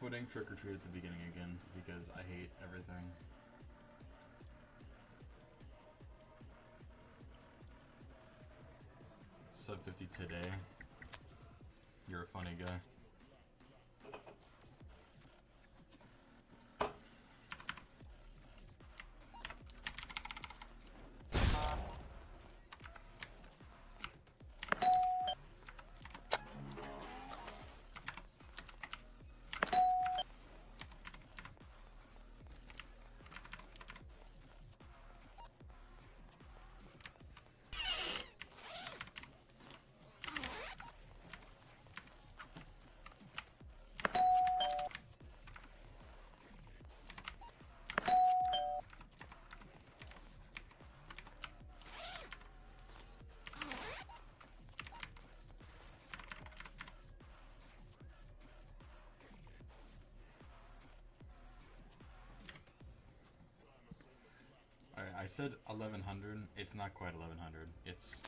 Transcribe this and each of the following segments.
putting trick or treat at the beginning again because I hate everything. Sub 50 today. You're a funny guy. I said 1100. It's not quite 1100. It's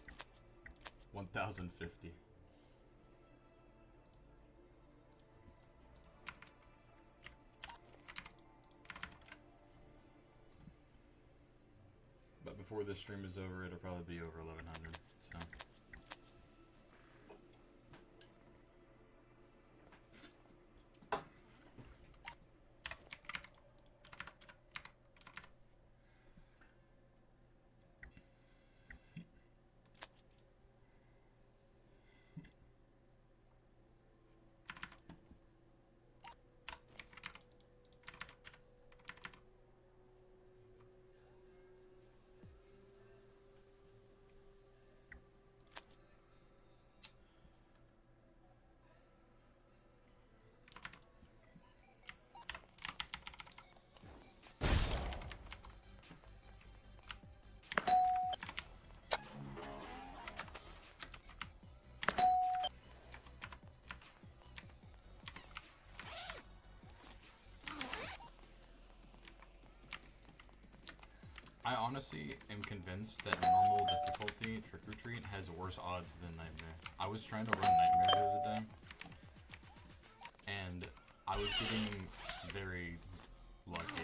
1050. But before this stream is over, it'll probably be over 1100. So. I honestly am convinced that normal difficulty Trick or Treat has worse odds than Nightmare. I was trying to run Nightmare the other day, and I was getting very lucky.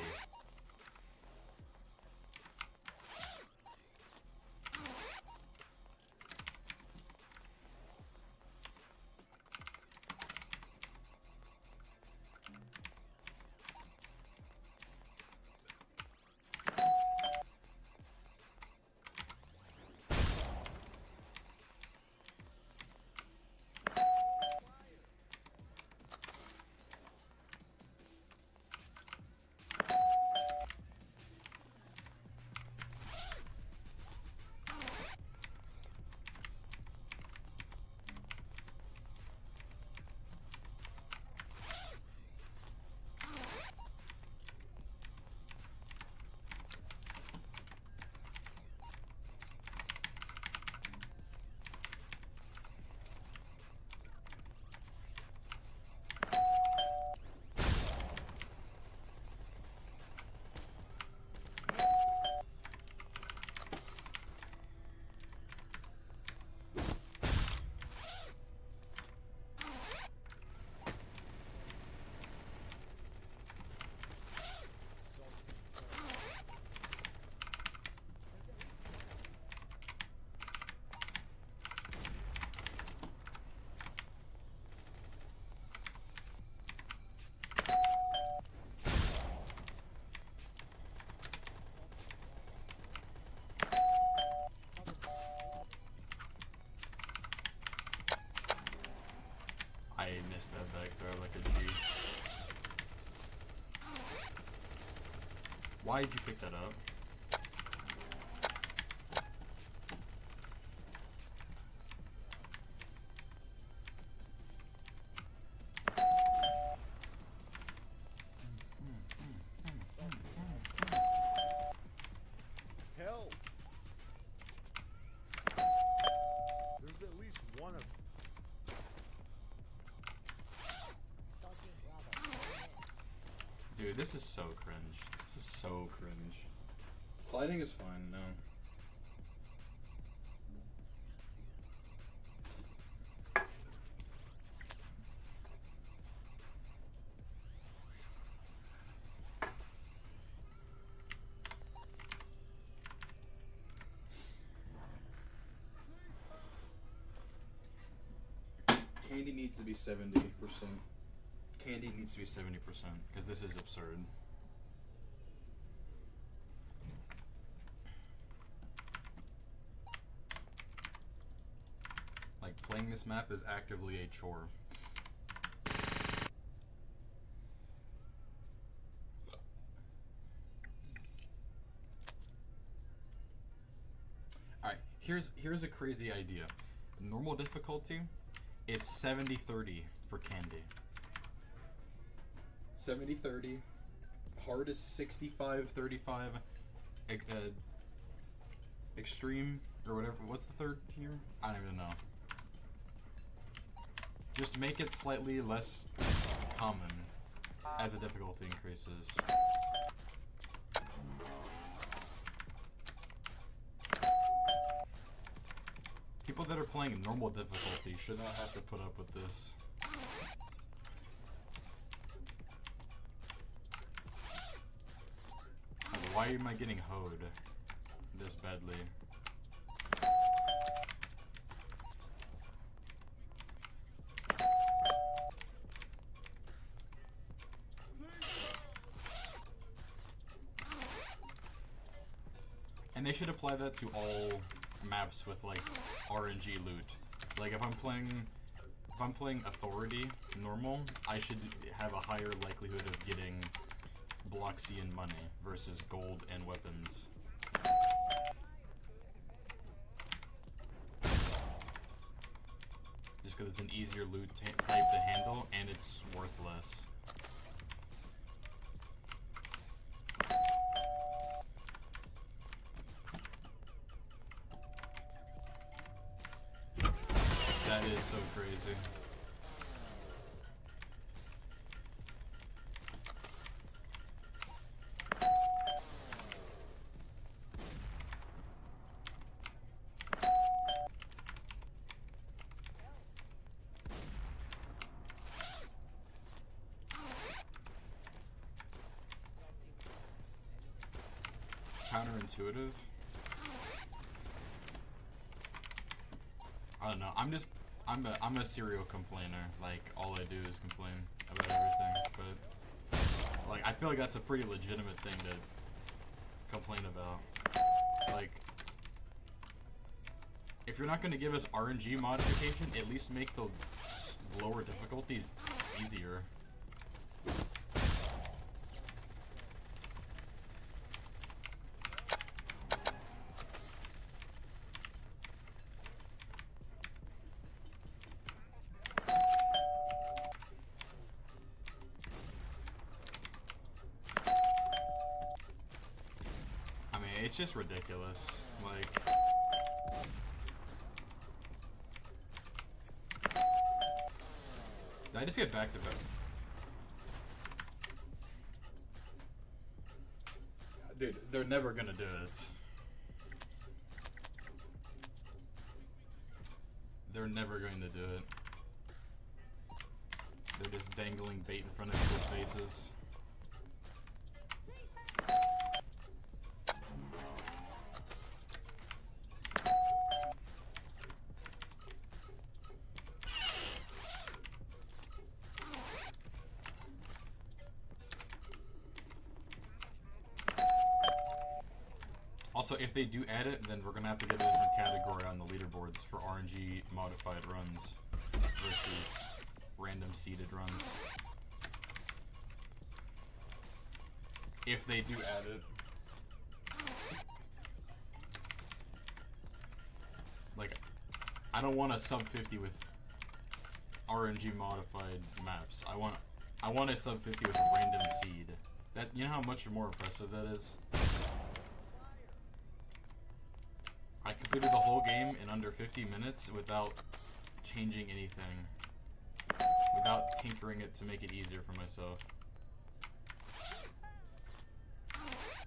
I missed that back throw like a G. Why did you pick that up? Hell! There's at least one of Dude, this is so cringe. This is so cringe. Sliding is fine, no. needs to be 70%. Candy needs to be 70%, because this is absurd. Like, playing this map is actively a chore. Alright, here's a crazy idea. Normal difficulty, it's 70-30 for Candy. 70-30. Hard is 65-35. Extreme, or whatever. What's the third tier? I don't even know. Just make it slightly less common as the difficulty increases. People that are playing normal difficulty should not have to put up with this. Like, why am I getting hoed this badly? And they should apply that to all maps with like RNG loot. Like if I'm playing Authority normal, I should have a higher likelihood of getting Bloxian money versus gold and weapons. Just because it's an easier loot type to handle and it's worth less. That is so crazy. Counterintuitive. I don't know. I'm a serial complainer. Like all I do is complain about everything. But like I feel like that's a pretty legitimate thing to complain about. Like if you're not going to give us RNG modification, at least make the lower difficulties easier. It's just ridiculous. Like, did I just get back to back? Dude, they're never gonna do it. They're never going to do it. They're just dangling bait in front of people's faces. Also, if they do add it, then we're gonna have to get a different category on the leaderboards for RNG modified runs versus random seeded runs. If they do add it. Like, I don't want a sub 50 with RNG modified maps. I want a sub 50 with a random seed. That, you know how much more impressive that is? I completed the whole game in under 50 minutes without changing anything. Without tinkering it to make it easier for myself.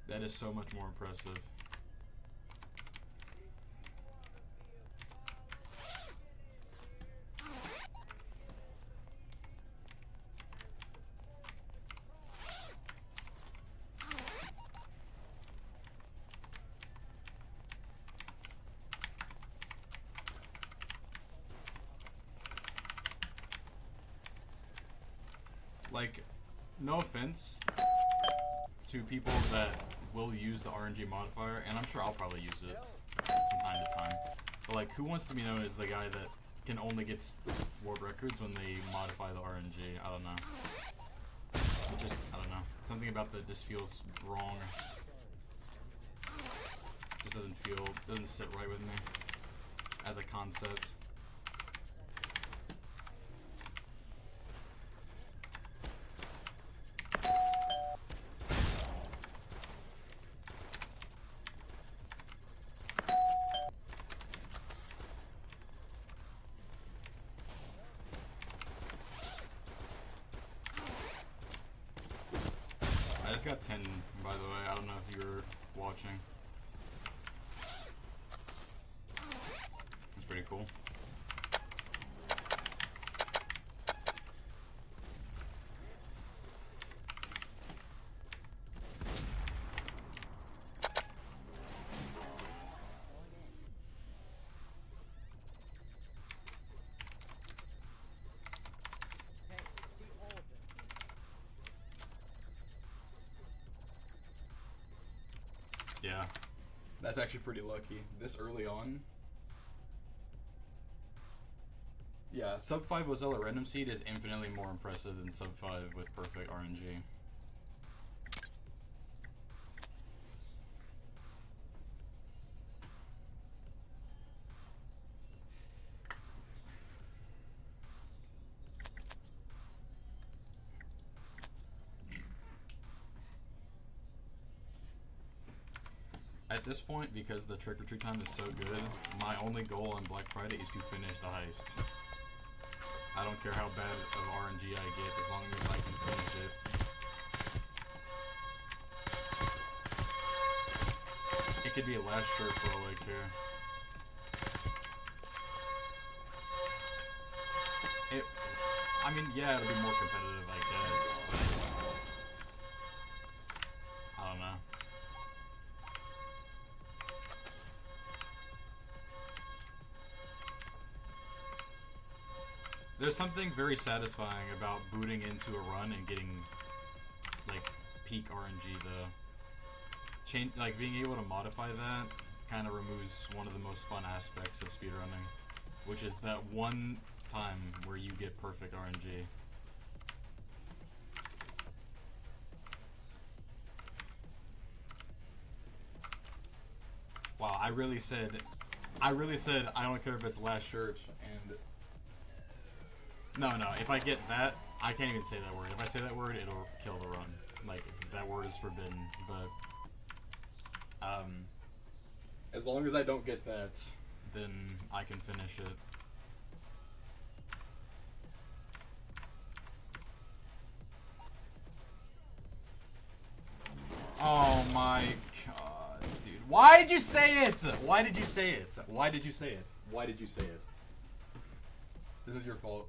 That is so much more impressive. Like, no offense to people that will use the RNG modifier, and I'm sure I'll probably use it from time to time. But like, who wants to be known as the guy that can only get world records when they modify the RNG? I don't know. It just, I don't know. Something about that just feels wrong. Just doesn't sit right with me as a concept. I just got 10, by the way. I don't know if you were watching. That's pretty cool. Yeah, that's actually pretty lucky. This early on. Yeah, sub 5 Ozella Random Seed is infinitely more impressive than sub 5 with perfect RNG. At this point, because the trick or treat time is so good, my only goal on Black Friday is to finish the heist. I don't care how bad of RNG I get, as long as I can finish it. It could be a last shirt for all I care. I mean, yeah, it'll be more competitive, I guess, but I don't know. There's something very satisfying about booting into a run and getting, like, peak RNG, though. Like, being able to modify that kind of removes one of the most fun aspects of speedrunning, which is that one time where you get perfect RNG. Wow, I really said I don't care if it's last shirt, and no, if I get that, I can't even say that word. If I say that word, it'll kill the run. Like, that word is forbidden, but as long as I don't get that, then I can finish it. Oh my god, dude. Why did you say it? Why did you say it? Why did you say it? Why did you say it? This is your fault.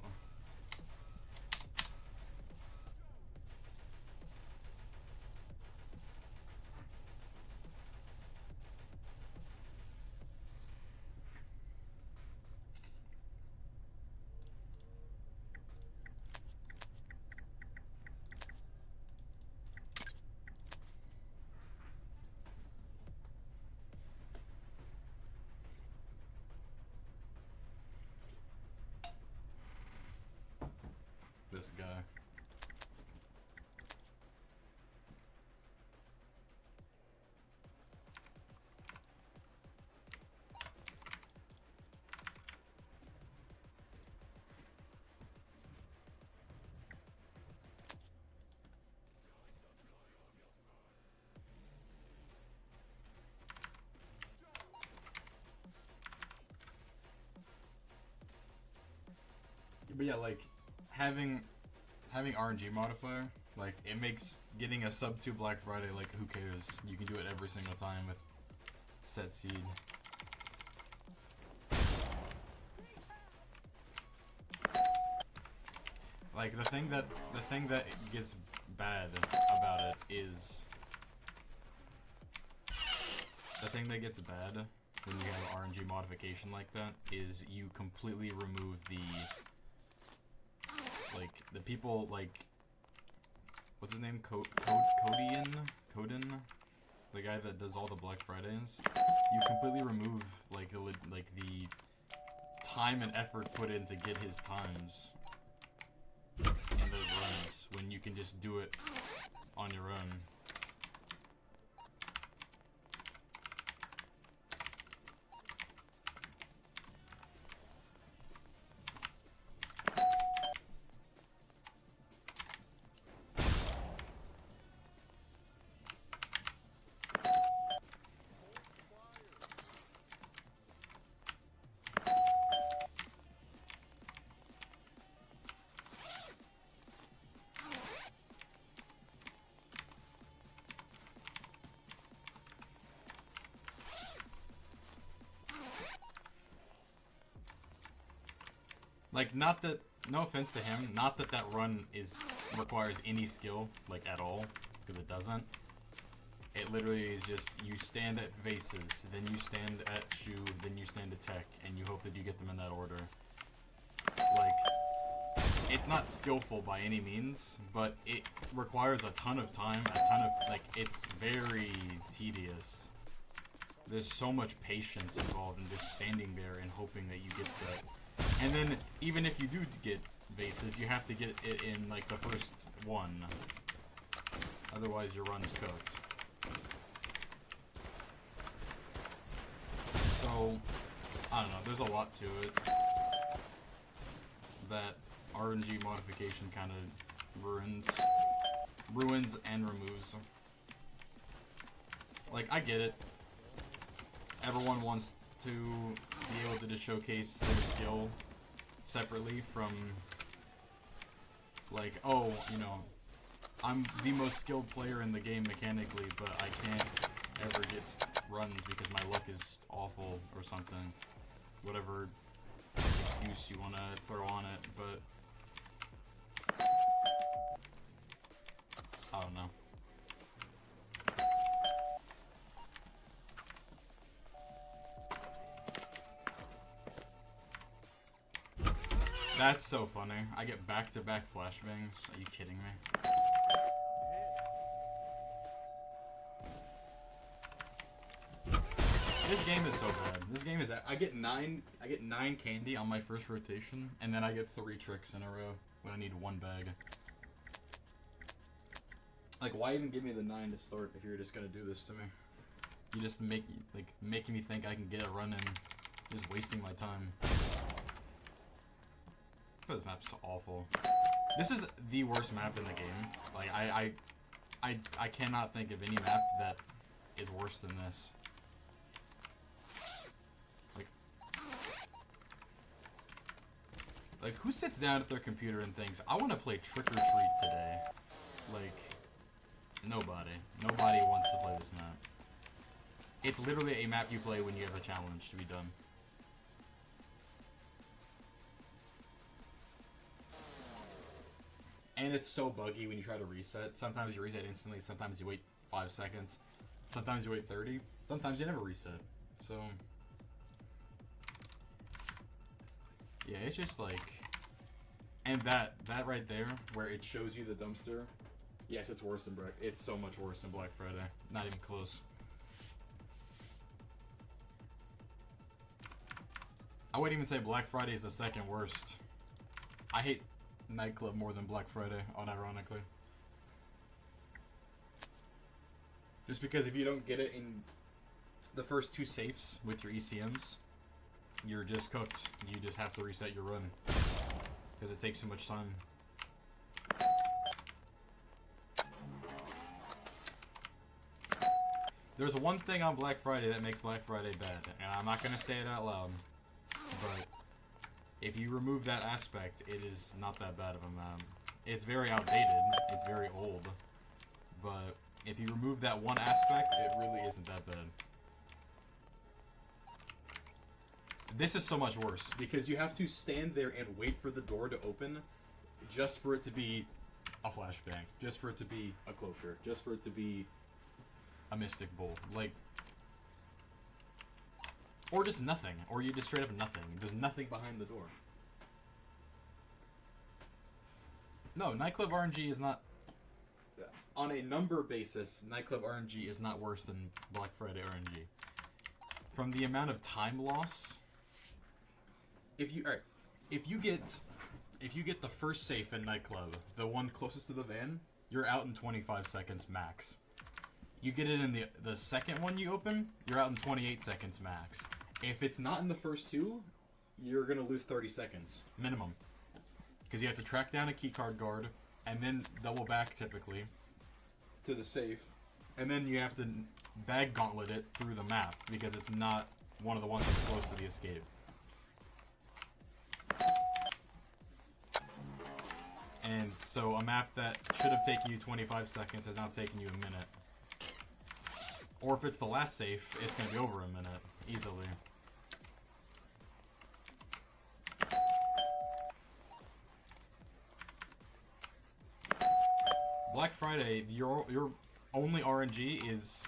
This guy. But yeah, like, having RNG modifier, like, it makes getting a sub 2 Black Friday, like, who cares? You can do it every single time with set seed. Like, the thing that gets bad about it is when you have RNG modification like that is you completely remove the people, like, what's his name? Codin, the guy that does all the Black Fridays. You completely remove like the time and effort put in to get his times in those runs when you can just do it on your own. Like, not that, no offense to him, not that that run requires any skill, like, at all, because it doesn't. It literally is just, you stand at vases, then you stand at shoe, then you stand at tech, and you hope that you get them in that order. Like, it's not skillful by any means, but it requires a ton of time, like, it's very tedious. There's so much patience involved in just standing there and hoping that you get the... And then, even if you do get vases, you have to get it in, like, the first one. Otherwise, your run's cooked. So, I don't know, there's a lot to it that RNG modification kind of ruins and removes. Like, I get it. Everyone wants to be able to just showcase their skill separately from, like, oh, you know, I'm the most skilled player in the game mechanically, but I can't ever get runs because my luck is awful or something. Whatever excuse you want to throw on it, but I don't know. That's so funny. I get back-to-back flashbangs. Are you kidding me? This game is so bad. This game is... I get 9 candy on my first rotation, and then I get 3 tricks in a row when I need 1 bag. Like, why even give me the 9 to start if you're just gonna do this to me? You just making me think I can get a run in. Just wasting my time. This map's awful. This is the worst map in the game. Like, I cannot think of any map that is worse than this. Like, who sits down at their computer and thinks, I want to play Trick or Treat today? Like, nobody. Nobody wants to play this map. It's literally a map you play when you have a challenge to be done. And it's so buggy when you try to reset. Sometimes you reset instantly, sometimes you wait 5 seconds, sometimes you wait 30, sometimes you never reset. So, yeah, it's just like, and that right there, where it shows you the dumpster, yes, it's worse than it's so much worse than Black Friday. Not even close. I wouldn't even say Black Friday is the second worst. I hate Nightclub more than Black Friday, unironically. Just because if you don't get it in the first 2 safes with your ECMs, you're just cooked. You just have to reset your run. Because it takes so much time. There's one thing on Black Friday that makes Black Friday bad, and I'm not gonna say it out loud, but if you remove that aspect, it is not that bad of a map. It's very outdated, it's very old, but if you remove that one aspect, it really isn't that bad. This is so much worse, because you have to stand there and wait for the door to open, just for it to be a flashbang, just for it to be a cloaker, just for it to be a Mystic Bull, like, or just nothing, or you just straight up nothing. There's nothing behind the door. No, Nightclub RNG is not on a number basis, nightclub RNG is not worse than Black Friday RNG. From the amount of time loss, if you get the first safe in nightclub, the one closest to the van, you're out in 25 seconds max. You get it in the second one you open, you're out in 28 seconds max. If it's not in the first two, you're gonna lose 30 seconds minimum, because you have to track down a keycard guard and then double back typically to the safe, and then you have to bag gauntlet it through the map because it's not one of the ones that's close to the escape. And so a map that should have taken you 25 seconds has now taken you a minute. Or if it's the last safe, it's going to be over a minute, easily. Black Friday, your only RNG is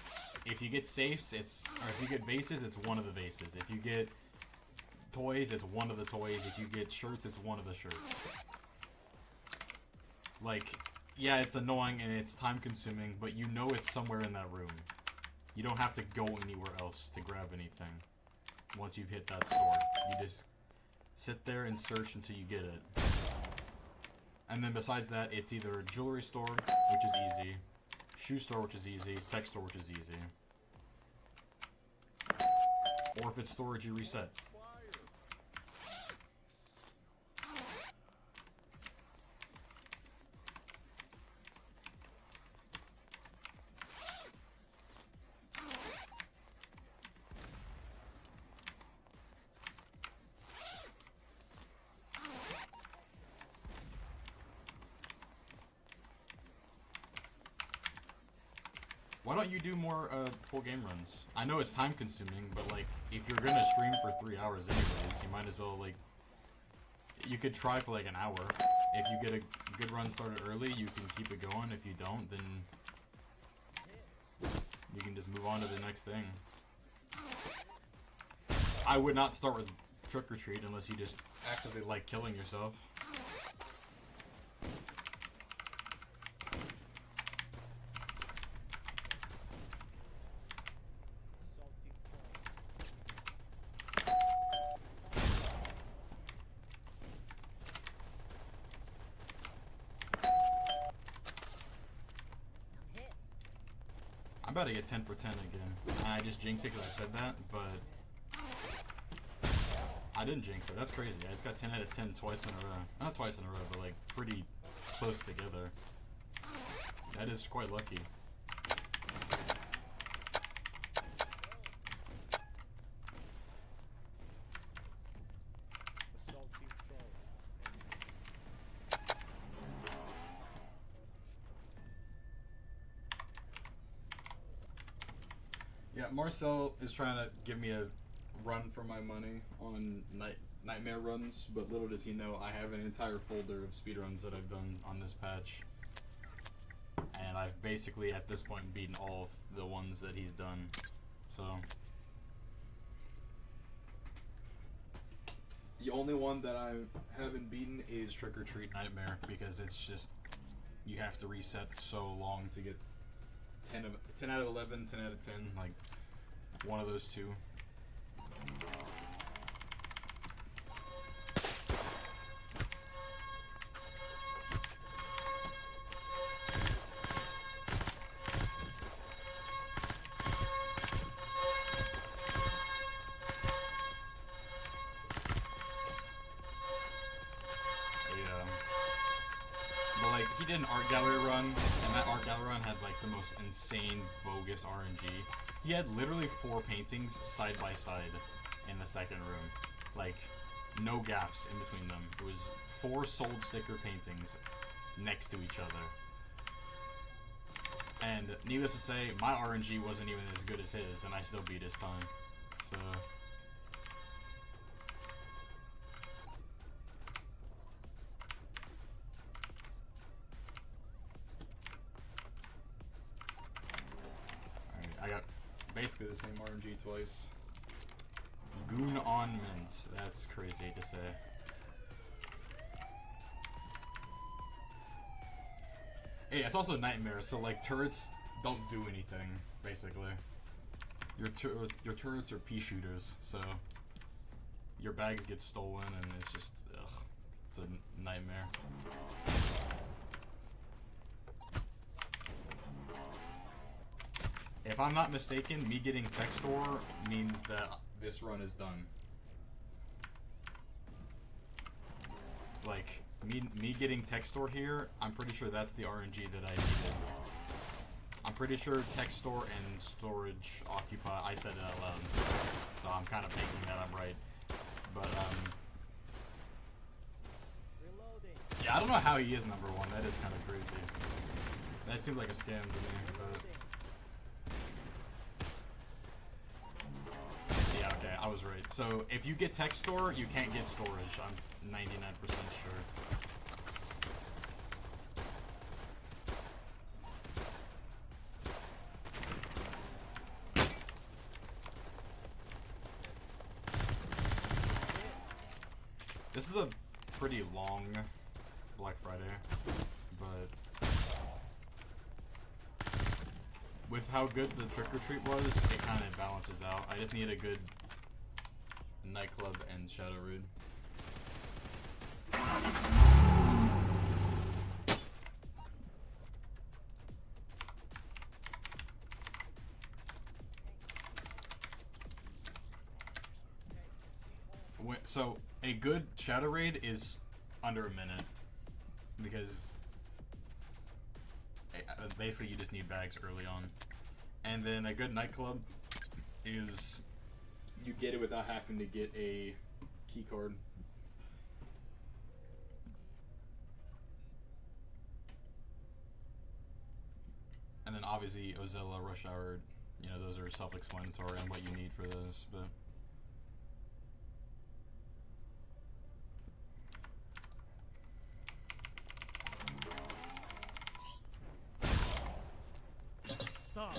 if you get safes, or if you get vases, it's one of the vases. If you get toys, it's one of the toys. If you get shirts, it's one of the shirts. Like, yeah, it's annoying and it's time consuming, but you know it's somewhere in that room. You don't have to go anywhere else to grab anything once you've hit that store. You just sit there and search until you get it. And then besides that, it's either jewelry store, which is easy, shoe store, which is easy, tech store, which is easy. Or if it's storage, you reset. Why don't you do more full game runs? I know it's time consuming, but like, if you're gonna stream for 3 hours anyways, you might as well, like, you could try for like an hour. If you get a good run started early, you can keep it going. If you don't, then you can just move on to the next thing. I would not start with Trick or Treat unless you just actively like killing yourself. I'm about to get 10 for 10 again. I just jinxed it because I said that, but I didn't jinx it. That's crazy. I just got 10 out of 10 twice in a row. Not twice in a row, but like pretty close together. That is quite lucky. Yeah, Marcel is trying to give me a run for my money on nightmare runs, but little does he know I have an entire folder of speedruns that I've done on this patch. And I've basically, at this point, beaten all of the ones that he's done. So the only one that I haven't beaten is Trick or Treat Nightmare, because it's just, you have to reset so long to get 10 out of 11, 10 out of 10, like one of those two. He did an art gallery run, and that art gallery run had like the most insane bogus RNG. He had literally 4 paintings side by side in the second room, like no gaps in between them. It was 4 sold sticker paintings next to each other. And needless to say, my RNG wasn't even as good as his, and I still beat his time. So basically the same RNG twice. Goon on mint. That's crazy to say. Hey, it's also a nightmare. So like turrets don't do anything basically. Your turrets are pea shooters, so your bags get stolen, and it's just it's a nightmare. If I'm not mistaken, me getting tech store means that this run is done. Like, me getting tech store here, I'm pretty sure that's the RNG that I needed. I'm pretty sure tech store and storage occupy. I said it out loud, so I'm kind of thinking that I'm right. But yeah, I don't know how he is number one. That is kind of crazy. That seems like a scam to me, but. Yeah, okay, I was right. So, if you get tech store, you can't get storage. I'm 99% sure. This is a pretty long Black Friday, but with how good the trick-or-treat was, it kind of balances out. I just need a good nightclub and Shadow Rude. So, a good Shadow Raid is under a minute, because basically you just need bags early on. And then a good nightclub is you get it without having to get a key card. And then obviously Ozella, Rush Hour, you know, those are self-explanatory on what you need for those, but Stop.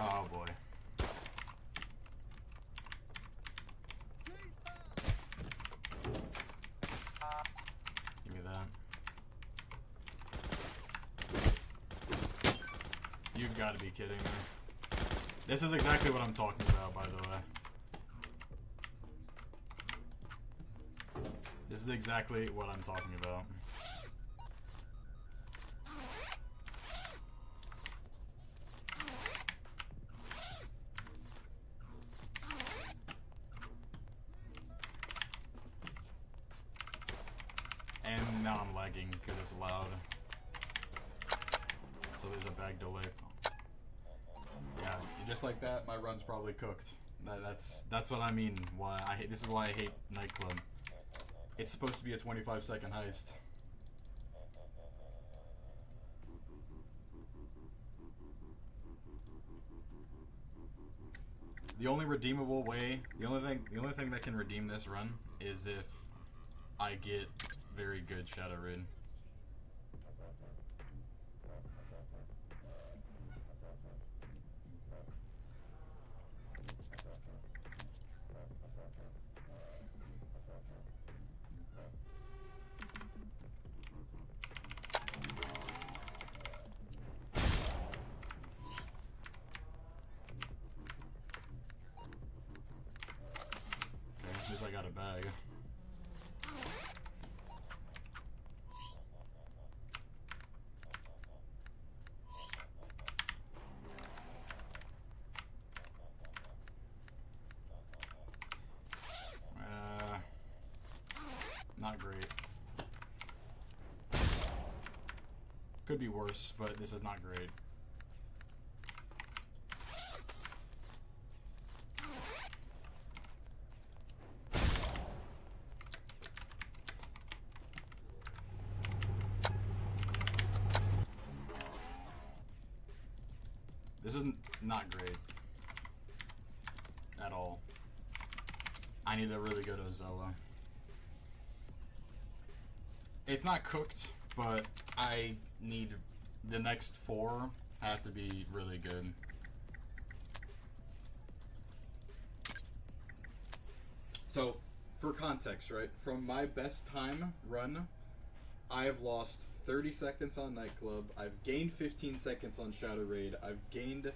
oh boy. Give me that. You've got to be kidding me. This is exactly what I'm talking about, by the way. This is exactly what I'm talking about. And now I'm lagging because it's loud. So there's a bag delay. Yeah, just like that, my run's probably cooked. That's what I mean. Why I hate, this is why I hate nightclub. It's supposed to be a 25-second heist. The only redeemable way, the only thing that can redeem this run is if I get very good Shadow Raid. At least I got a bag. Not great. Could be worse, but this is not great. This is not great at all. I need a really good Ozella. It's not cooked, but I need the next 4 have to be really good. So, for context, right? From my best time run, I have lost 30 seconds on Nightclub. I've gained 15 seconds on Shadow Raid. I've gained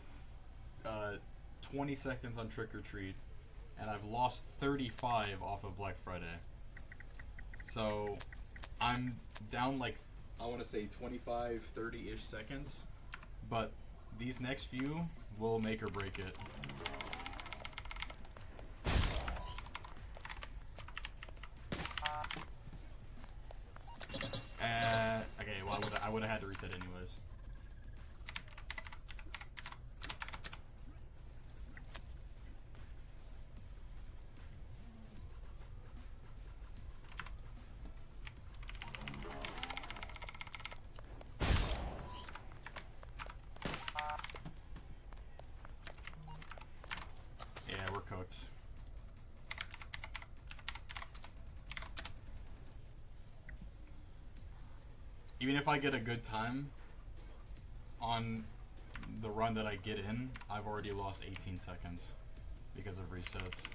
20 seconds on Trick or Treat. And I've lost 35 off of Black Friday. So, I'm down like, I want to say 25, 30-ish seconds. But these next few will make or break it. Okay, well, I would have had to reset anyways. Yeah, we're cooked. Even if I get a good time on the run that I get in, I've already lost 18 seconds because of resets.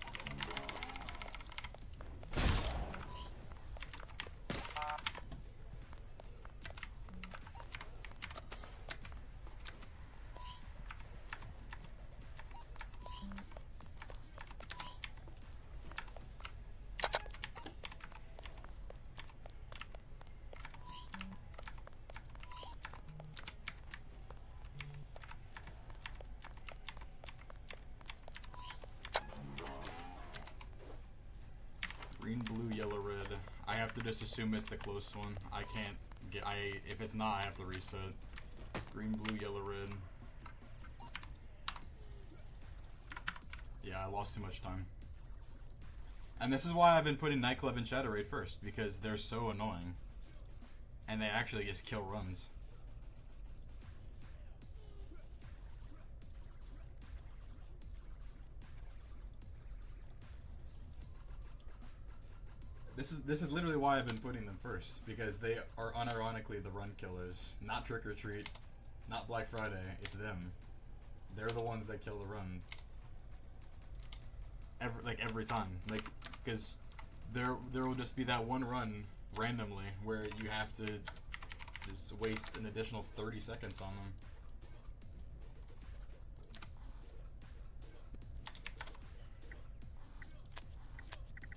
Green, blue, yellow, red. I have to just assume it's the close one. I can't get. If it's not, I have to reset. Green, blue, yellow, red. Yeah, I lost too much time. And this is why I've been putting Nightclub and Shadow Raid first, because they're so annoying. And they actually just kill runs. This is literally why I've been putting them first, because they are unironically the run killers. Not Trick or Treat, not Black Friday, it's them. They're the ones that kill the run. Every time. Like, because there will just be that one run randomly where you have to just waste an additional 30 seconds on them.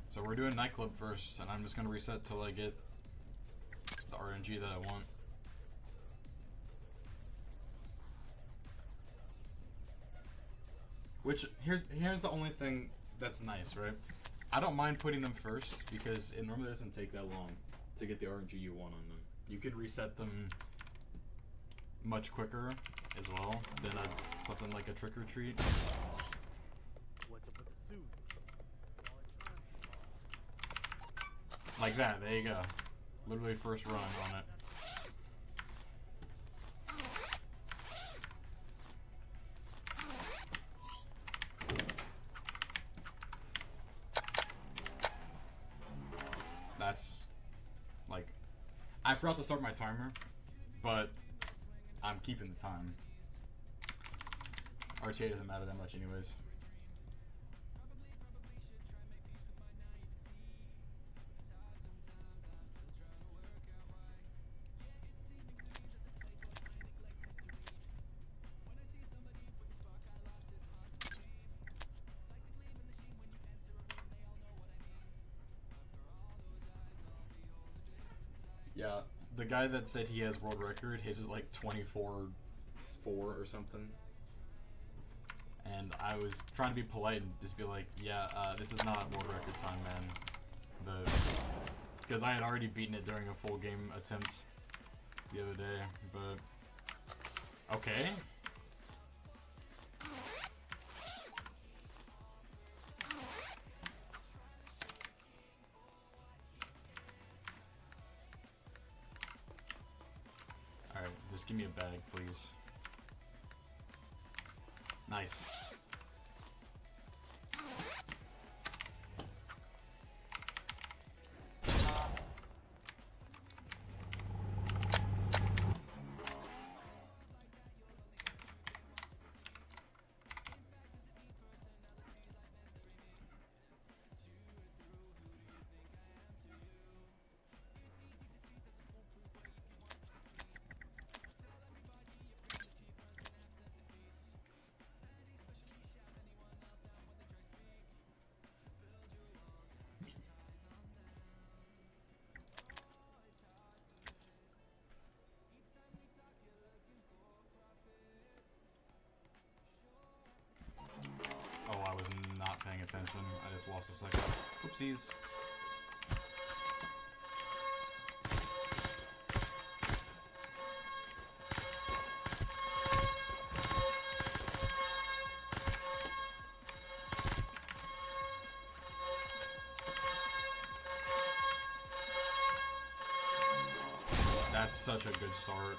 So we're doing Nightclub first, and I'm just going to reset till I get the RNG that I want. Which, here's the only thing that's nice, right? I don't mind putting them first, because it normally doesn't take that long to get the RNG you want on them. You can reset them much quicker as well than something like a Trick or Treat. What's up with the suit? Like that, there you go. Literally first run on it. That's, like, I forgot to start my timer, but I'm keeping the time. RTA doesn't matter that much anyways. Yeah, the guy that said he has world record, his is like 24-4 or something. And I was trying to be polite and just be like, yeah, this is not world record time, man. Because I had already beaten it during a full game attempt the other day, but okay. Alright, just give me a bag, please. Nice. paying attention. I just lost a second. Oopsies. That's such a good start.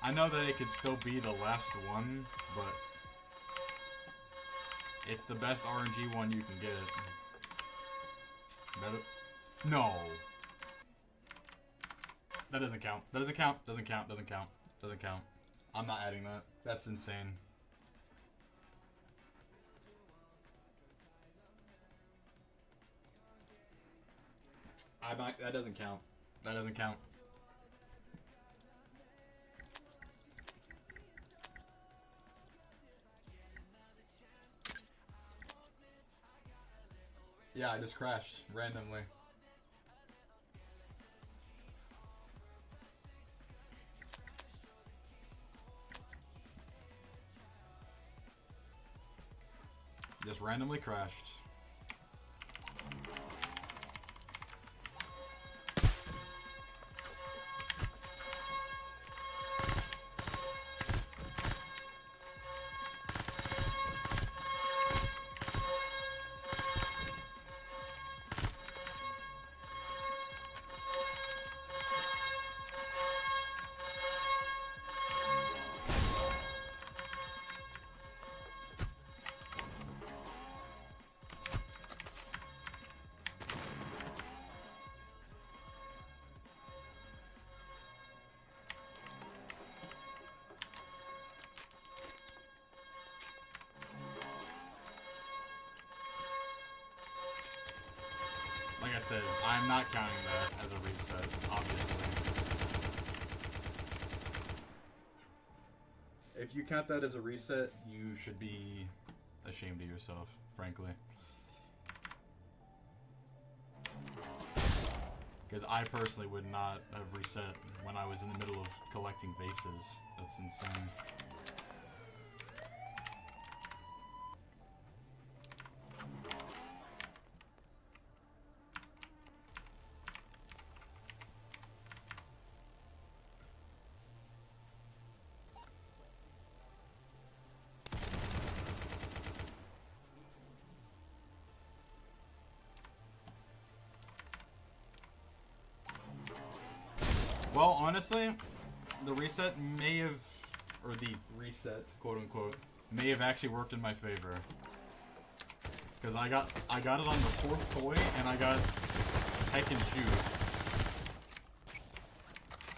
I know that it could still be the last one, but it's the best RNG one you can get. No. That doesn't count. That doesn't count. Doesn't count. Doesn't count. Doesn't count. I'm not adding that. That's insane. That doesn't count. That doesn't count. Yeah, I just crashed randomly. Just randomly crashed. Like I said, I'm not counting that as a reset, obviously. If you count that as a reset, you should be ashamed of yourself, frankly. Because I personally would not have reset when I was in the middle of collecting vases. That's insane. Well, honestly, the reset may have, or the reset, quote unquote, may have actually worked in my favor. Because I got it on the 4th toy, and I got Heck and Shoot.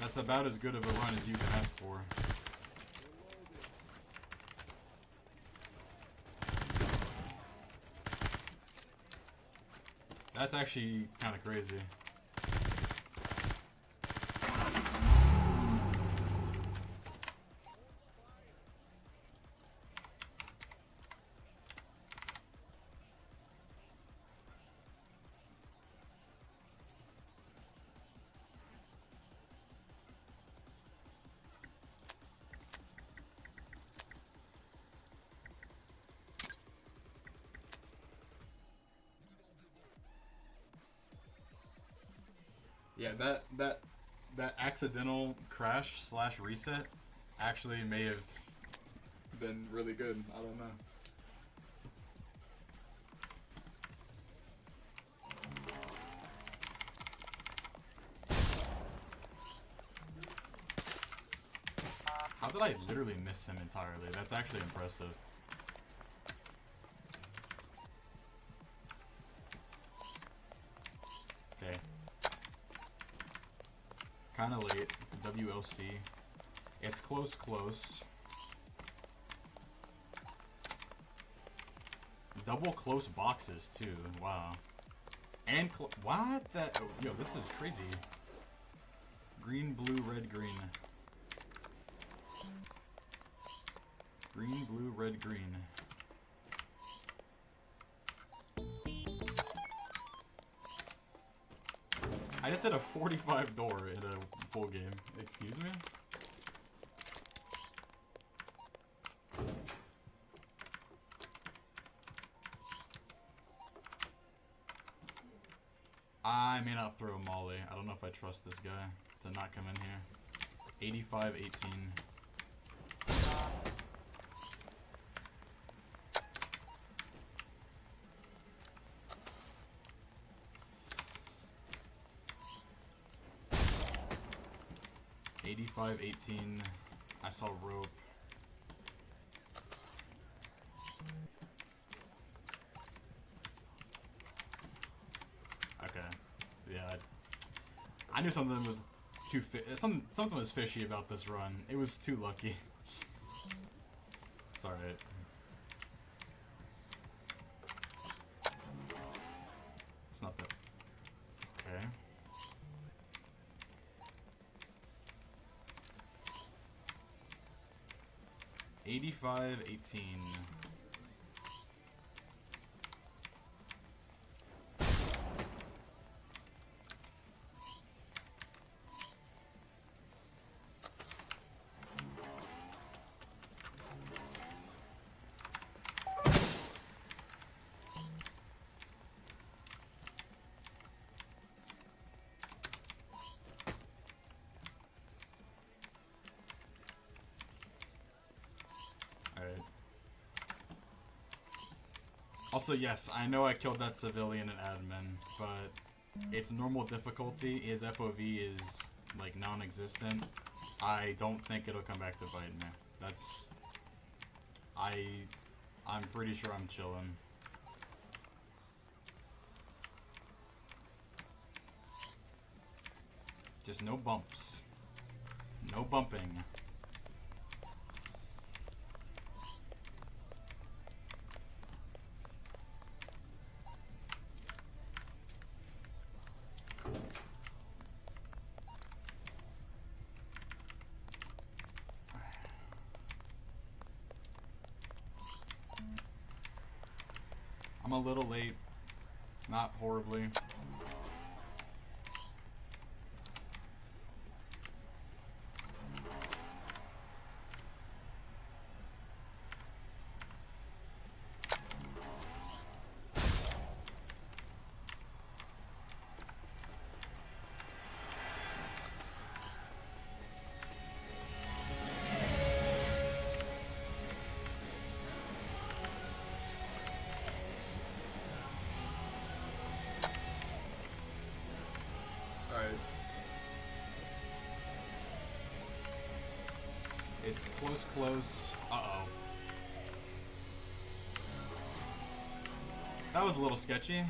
That's about as good of a run as you can ask for. That's actually kind of crazy. Yeah, that accidental crash / reset actually may have been really good. I don't know. How did I literally miss him entirely? That's actually impressive. Okay. Kinda late. WLC. It's close. Double close boxes too. Wow. And what? That? Oh, yo, this is crazy. Green, blue, red, green. Green, blue, red, green. I just hit a 45 door in a full game. Excuse me? I may not throw a molly. I don't know if I trust this guy to not come in here. 85-18. $85-18. I saw rope. Okay. Yeah. I knew something was something was fishy about this run. It was too lucky. It's alright. It's not that. Okay. $85-18. Also, yes, I know I killed that civilian and admin, but its normal difficulty, his FOV is, like, non-existent. I don't think it'll come back to bite me. That's... I'm pretty sure I'm chilling. Just no bumps. No bumping. I'm a little late. Not horribly. It's close. Uh-oh. That was a little sketchy.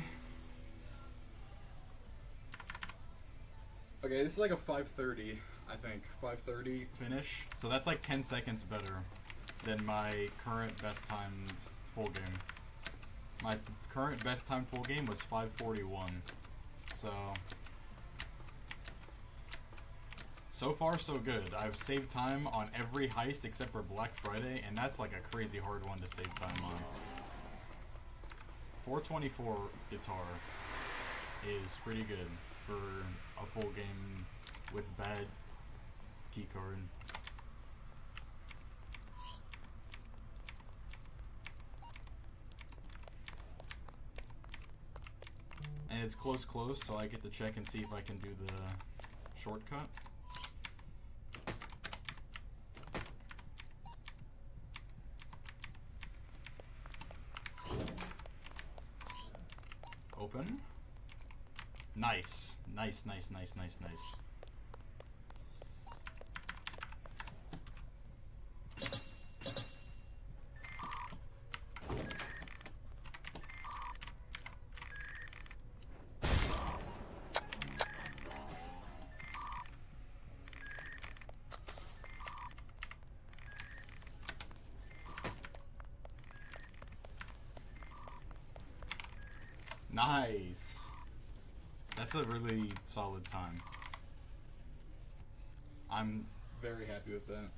Okay, this is like a 5:30, I think. 5:30 finish. So that's like 10 seconds better than my current best timed full game. My current best timed full game was 5:41. So far, so good. I've saved time on every heist except for Black Friday, and that's like a crazy hard one to save time on. 424 guitar is pretty good for a full game with bad keycard. And it's close, so I get to check and see if I can do the shortcut. Open. Nice. Nice. Nice. That's a really solid time. I'm very happy with that.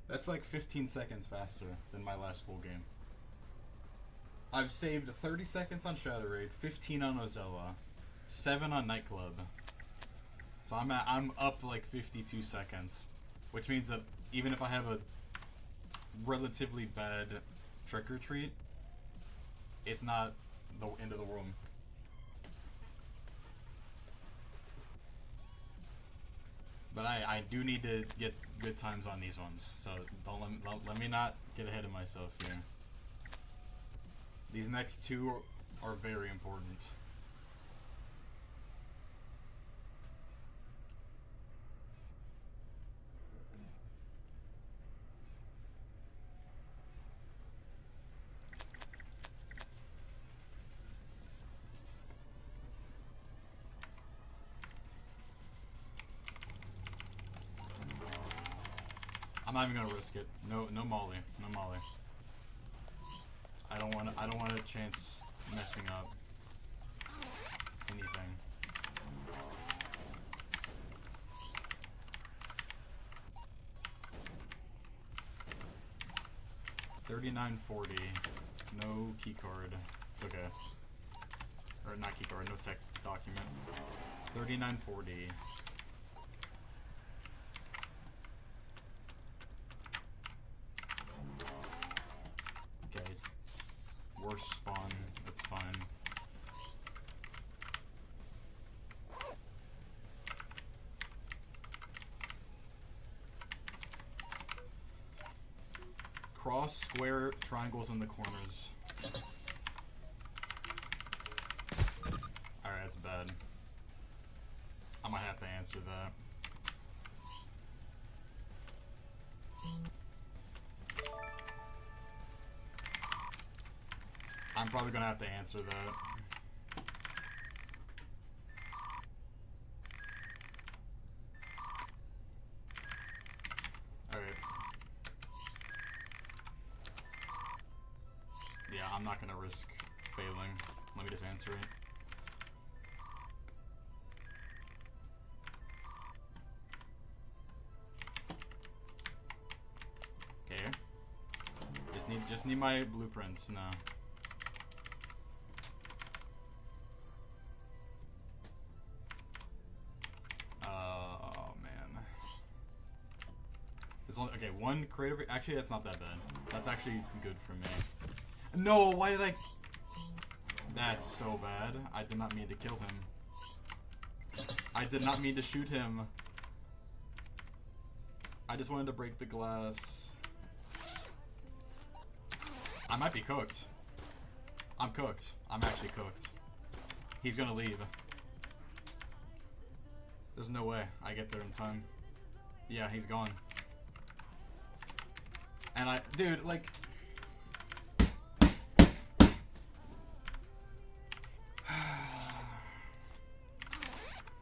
That's like 15 seconds faster than my last full game. I've saved 30 seconds on Shadow Raid, 15 on Ozella, 7 on Nightclub. So I'm up like 52 seconds, which means that even if I have a relatively bad trick or treat, it's not the end of the world. But I do need to get good times on these ones, so don't let me not get ahead of myself here. These next two are very important. I'm not even gonna risk it. No Molly. No Molly. I don't want a chance messing up anything. $39.40. No key card. It's okay. Or not key card. No tech document. $39.40. Worst spawn, that's fine. Cross, square, triangles in the corners. Alright, that's bad. I might have to answer that. I'm probably gonna have to answer that. Alright. Yeah, I'm not gonna risk failing. Let me just answer it. Okay. Just need my blueprints now. Okay, one creative. Actually, that's not that bad. That's actually good for me. No, why did I? That's so bad. I did not mean to kill him. I did not mean to shoot him. I just wanted to break the glass. I might be cooked. I'm cooked. I'm actually cooked. He's gonna leave. There's no way I get there in time. Yeah, he's gone. And dude, like,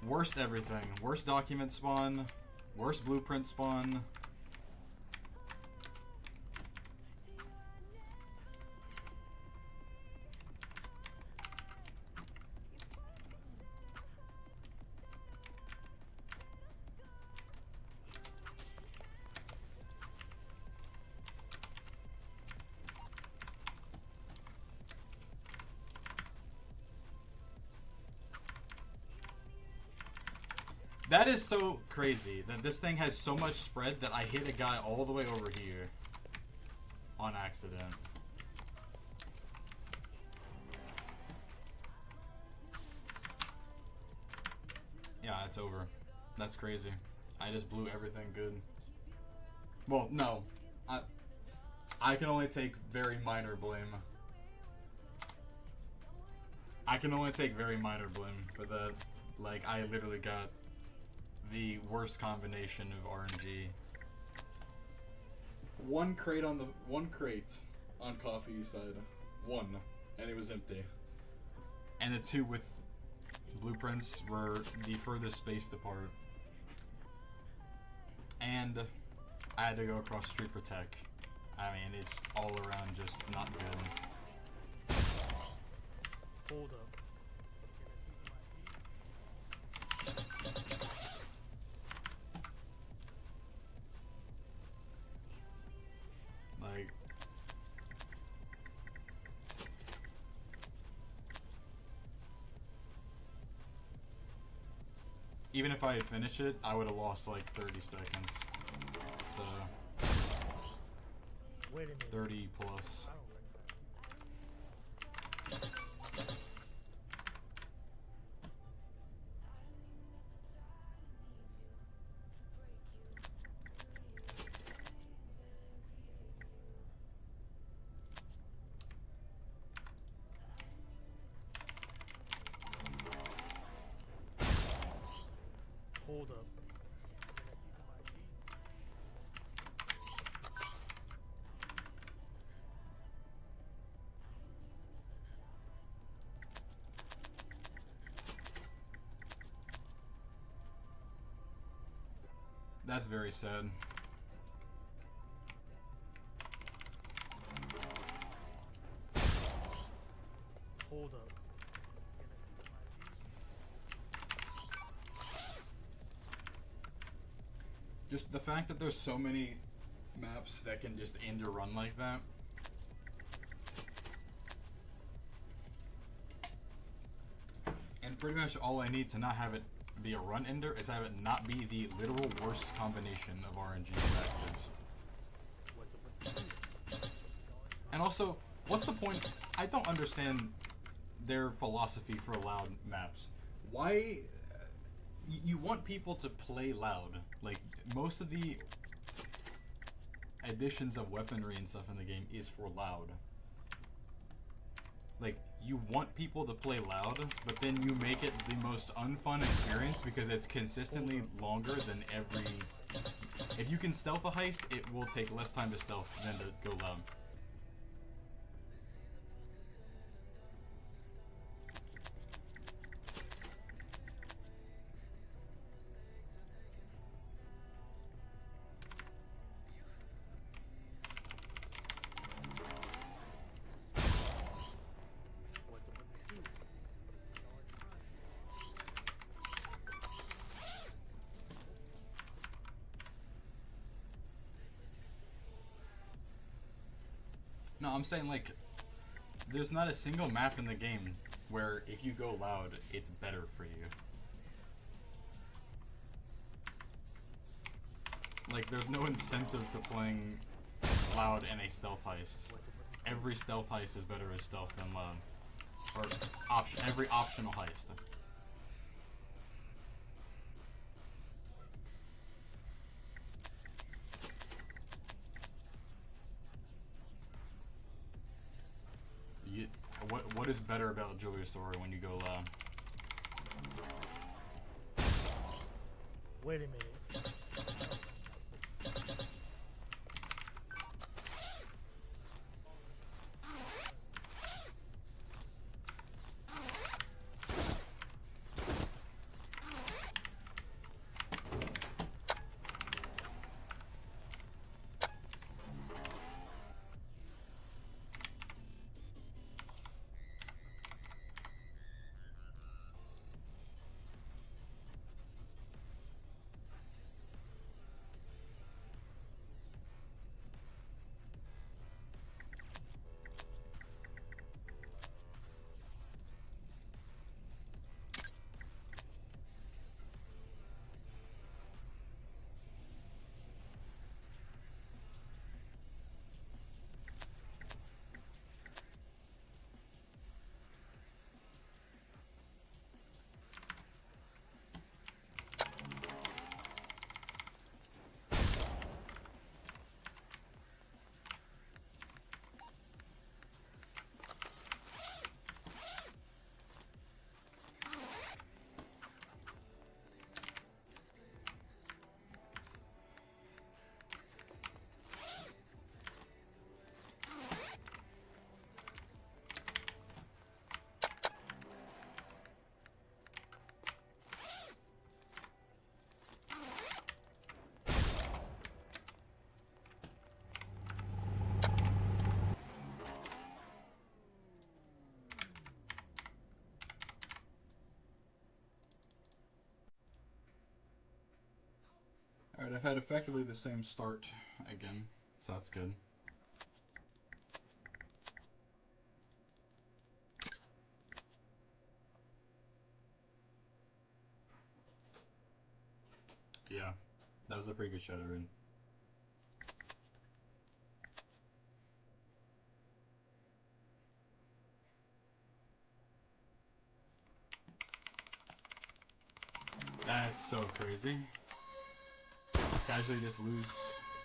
worst everything. Worst document spawn, worst blueprint spawn. That is so crazy that this thing has so much spread that I hit a guy all the way over here on accident. Yeah, it's over. That's crazy. I just blew everything good. Well, no. I can only take very minor blame. I can only take very minor blame for that. Like, I literally got the worst combination of RNG. One crate on Coffee's side. One. And it was empty. And the two with blueprints were the furthest spaced apart. And I had to go across the street for tech. I mean, it's all around just not good. Hold up. even if I had finished it, I would have lost like 30 seconds. So Wait a minute. 30 plus. I don't Hold up. That's very sad. Hold up. Just the fact that there's so many maps that can just end a run like that. And pretty much all I need to not have it be a run ender is have it not be the literal worst combination of RNG factors. And also, what's the point? I don't understand their philosophy for loud maps. Why? You want people to play loud. Like, most of the additions of weaponry and stuff in the game is for loud. Like, you want people to play loud, but then you make it the most unfun experience because it's consistently longer than every... If you can stealth a heist, it will take less time to stealth than to go loud. No, I'm saying, like, there's not a single map in the game where if you go loud, it's better for you. Like, there's no incentive to playing loud in a stealth heist. Every stealth heist is better as stealth than loud. Or every optional heist. What is better about Julia's story when you go loud? Wait a minute. Alright, I've had effectively the same start again, so that's good. Yeah, that was a pretty good shadow rune. That's so crazy. Casually just lose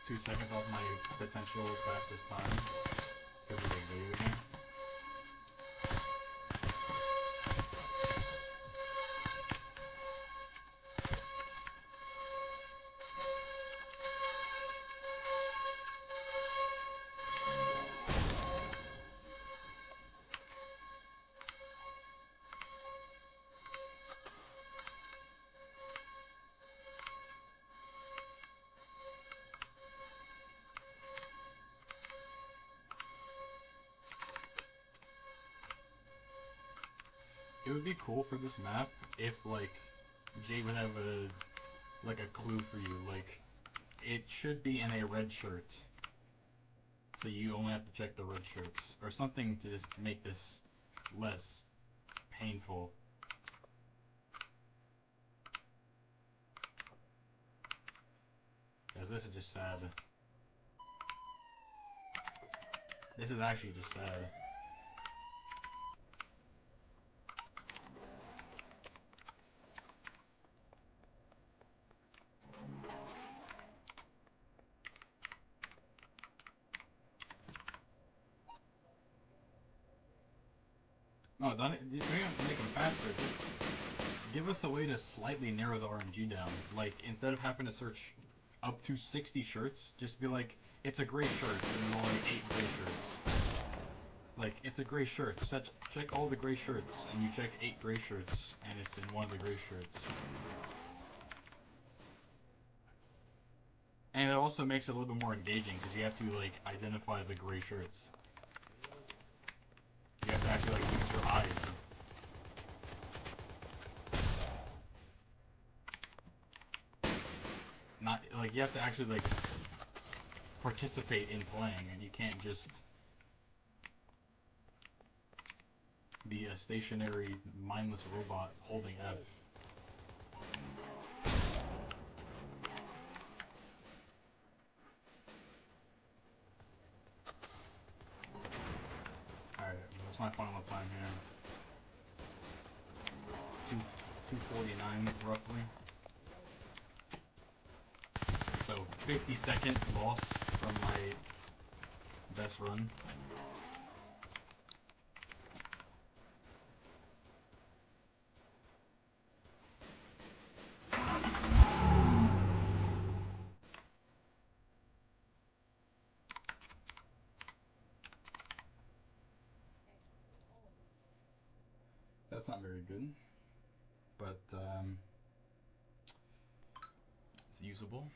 2 seconds off my potential fastest time because of a video game. It would be cool for this map if like Jay would have a clue for you, like it should be in a red shirt. So you only have to check the red shirts or something to just make this less painful. Because this is just sad. This is actually just sad. No, don't you have to make them faster. Just give us a way to slightly narrow the RNG down. Like, instead of having to search up to 60 shirts, just be like, it's a gray shirt, and only 8 gray shirts. Like, it's a gray shirt. Check all the gray shirts, and you check 8 gray shirts, and it's in one of the gray shirts. And it also makes it a little bit more engaging, because you have to, like, identify the gray shirts. You have to actually, like, use your eyes. Not, like, you have to actually, like, participate in playing, and you can't just be a stationary, mindless robot holding F. Alright, what's my final time here? 2:49 roughly. So 50-second loss from my best run. That's not very good, but it's usable.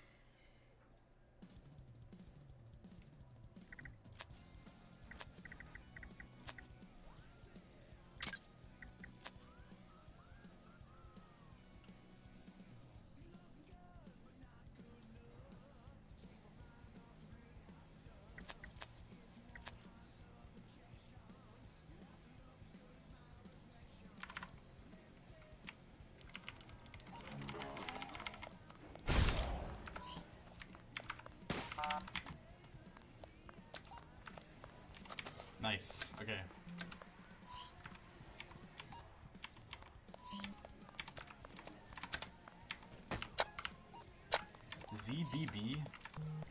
Nice. Okay. ZBB.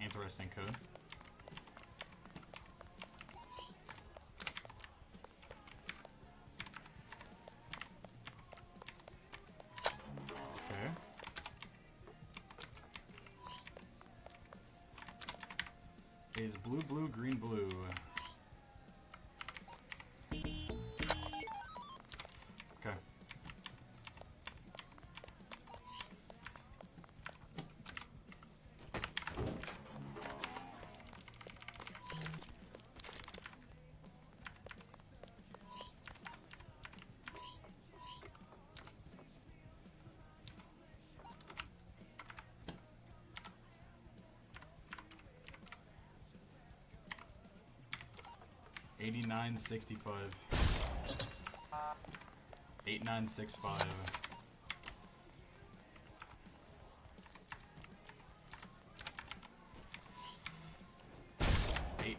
Interesting code. Okay. Is blue, blue, green, blue. Okay. $89.65. 8965.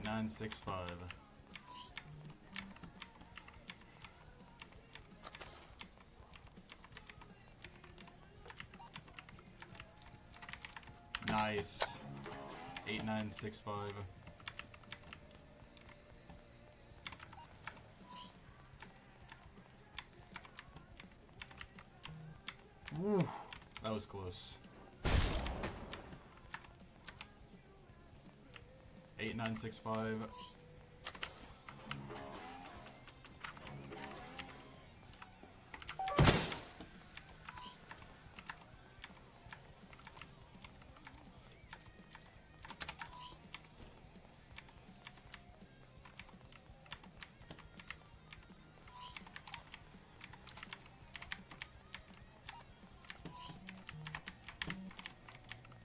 8965. Nice. 8965. Woo, that was close. 8965.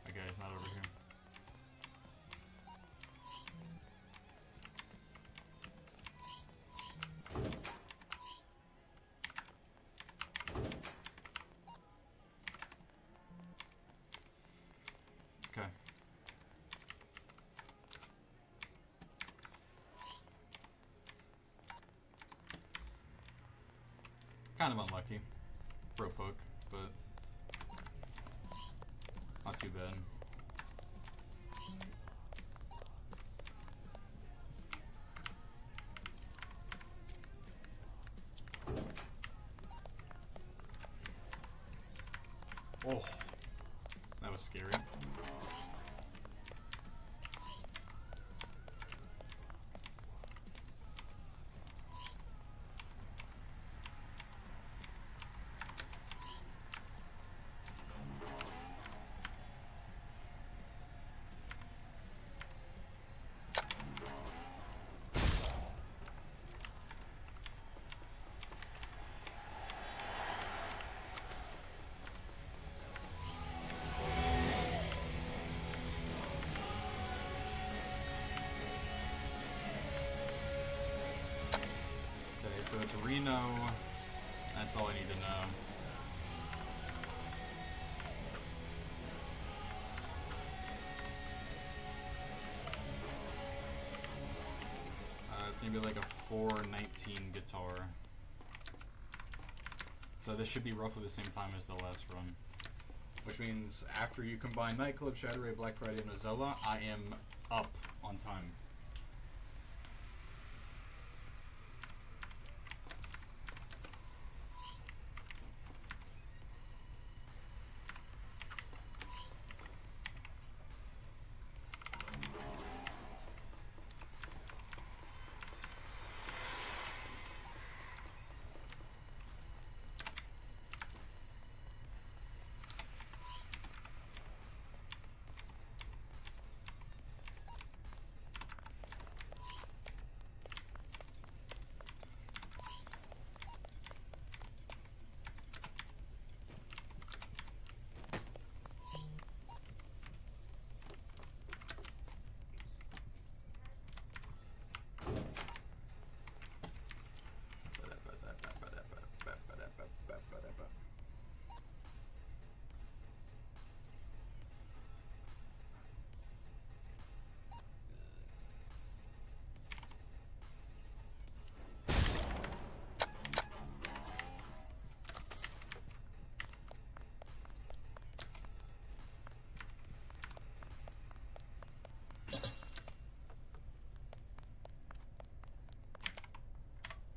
Okay, it's not over here. Okay. Kind of unlucky for a poke, but not too bad. Oh, that was scary. So it's Reno. That's all I need to know. It's gonna be like a 419 guitar. So this should be roughly the same time as the last run. Which means after you combine Nightclub, Shadow Ray, Black Friday, and Ozella, I am up on time.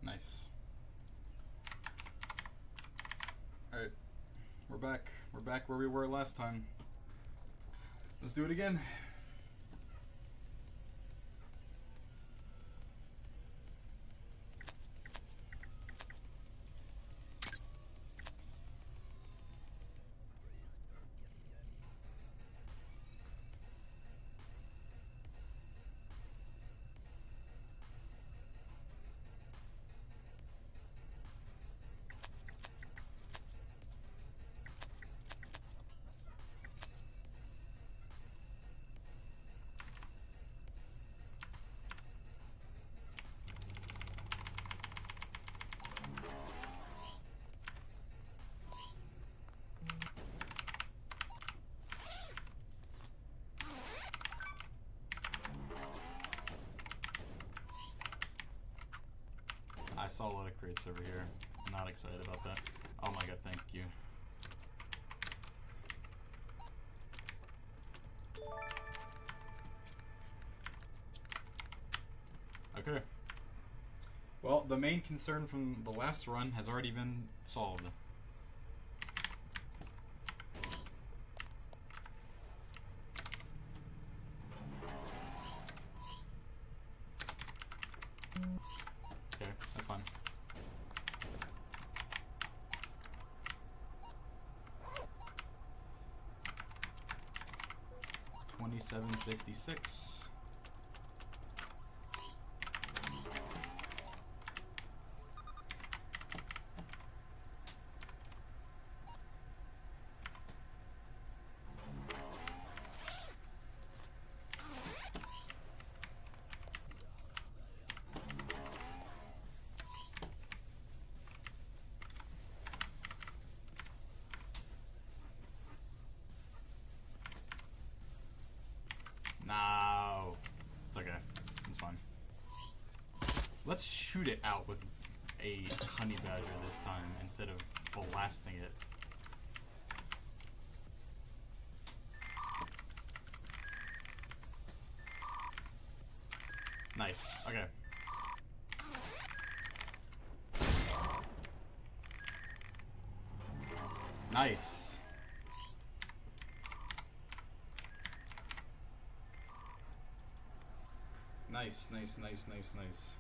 Nice. Alright. We're back. We're back where we were last time. Let's do it again. saw a lot of crates over here. I'm not excited about that. Oh my god, thank you. Okay. Well, the main concern from the last run has already been solved. Okay, that's fine. $27.66. No. It's okay. It's fine. Let's shoot it out with a honey badger this time instead of blasting it. Nice. Okay. Nice. Nice, nice, nice, nice, nice.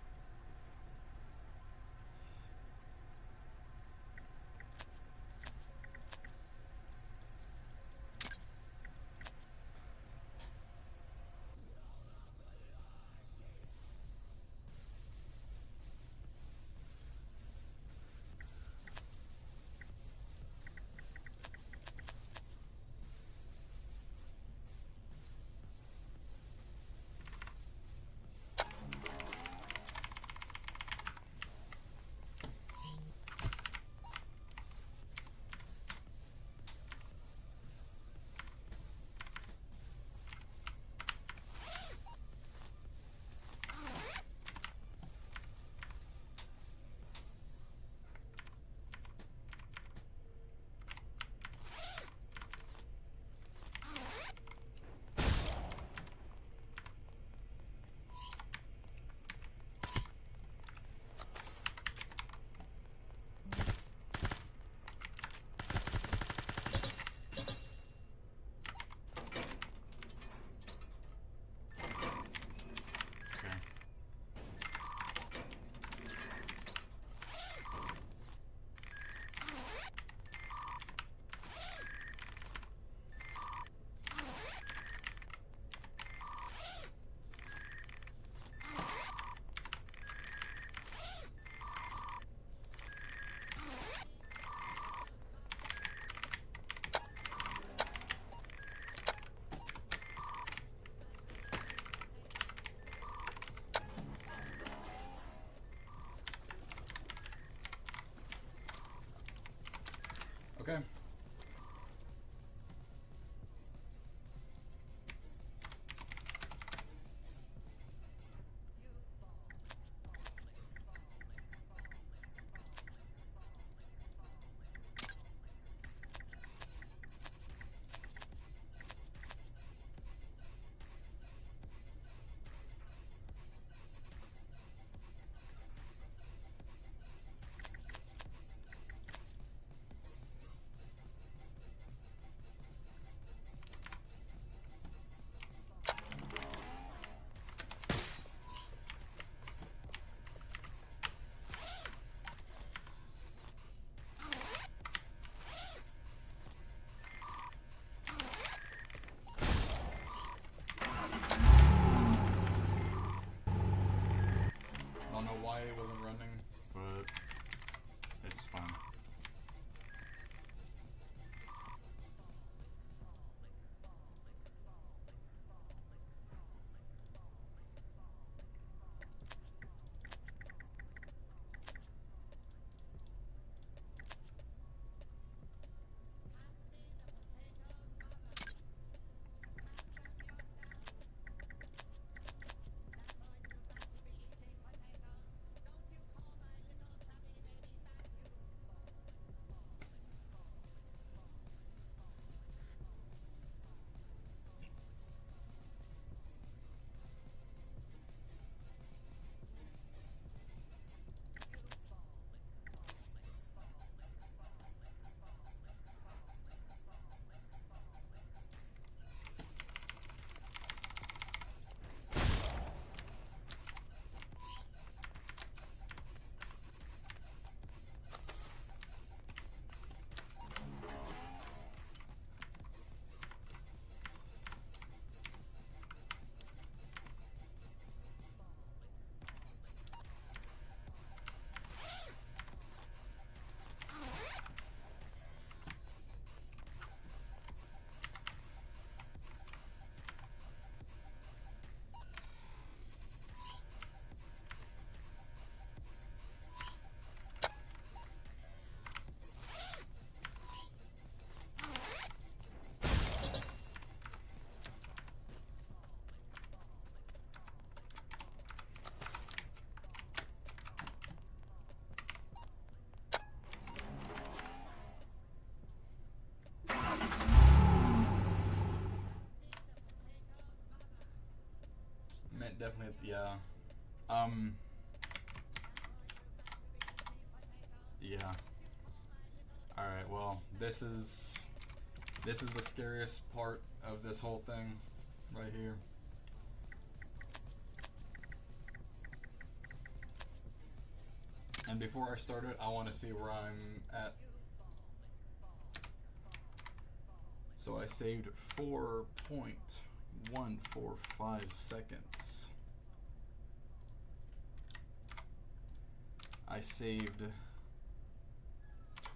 Mint definitely, yeah. Yeah. Alright, well, this is the scariest part of this whole thing right here. And before I start it, I want to see where I'm at. So I saved 4.145 seconds. I saved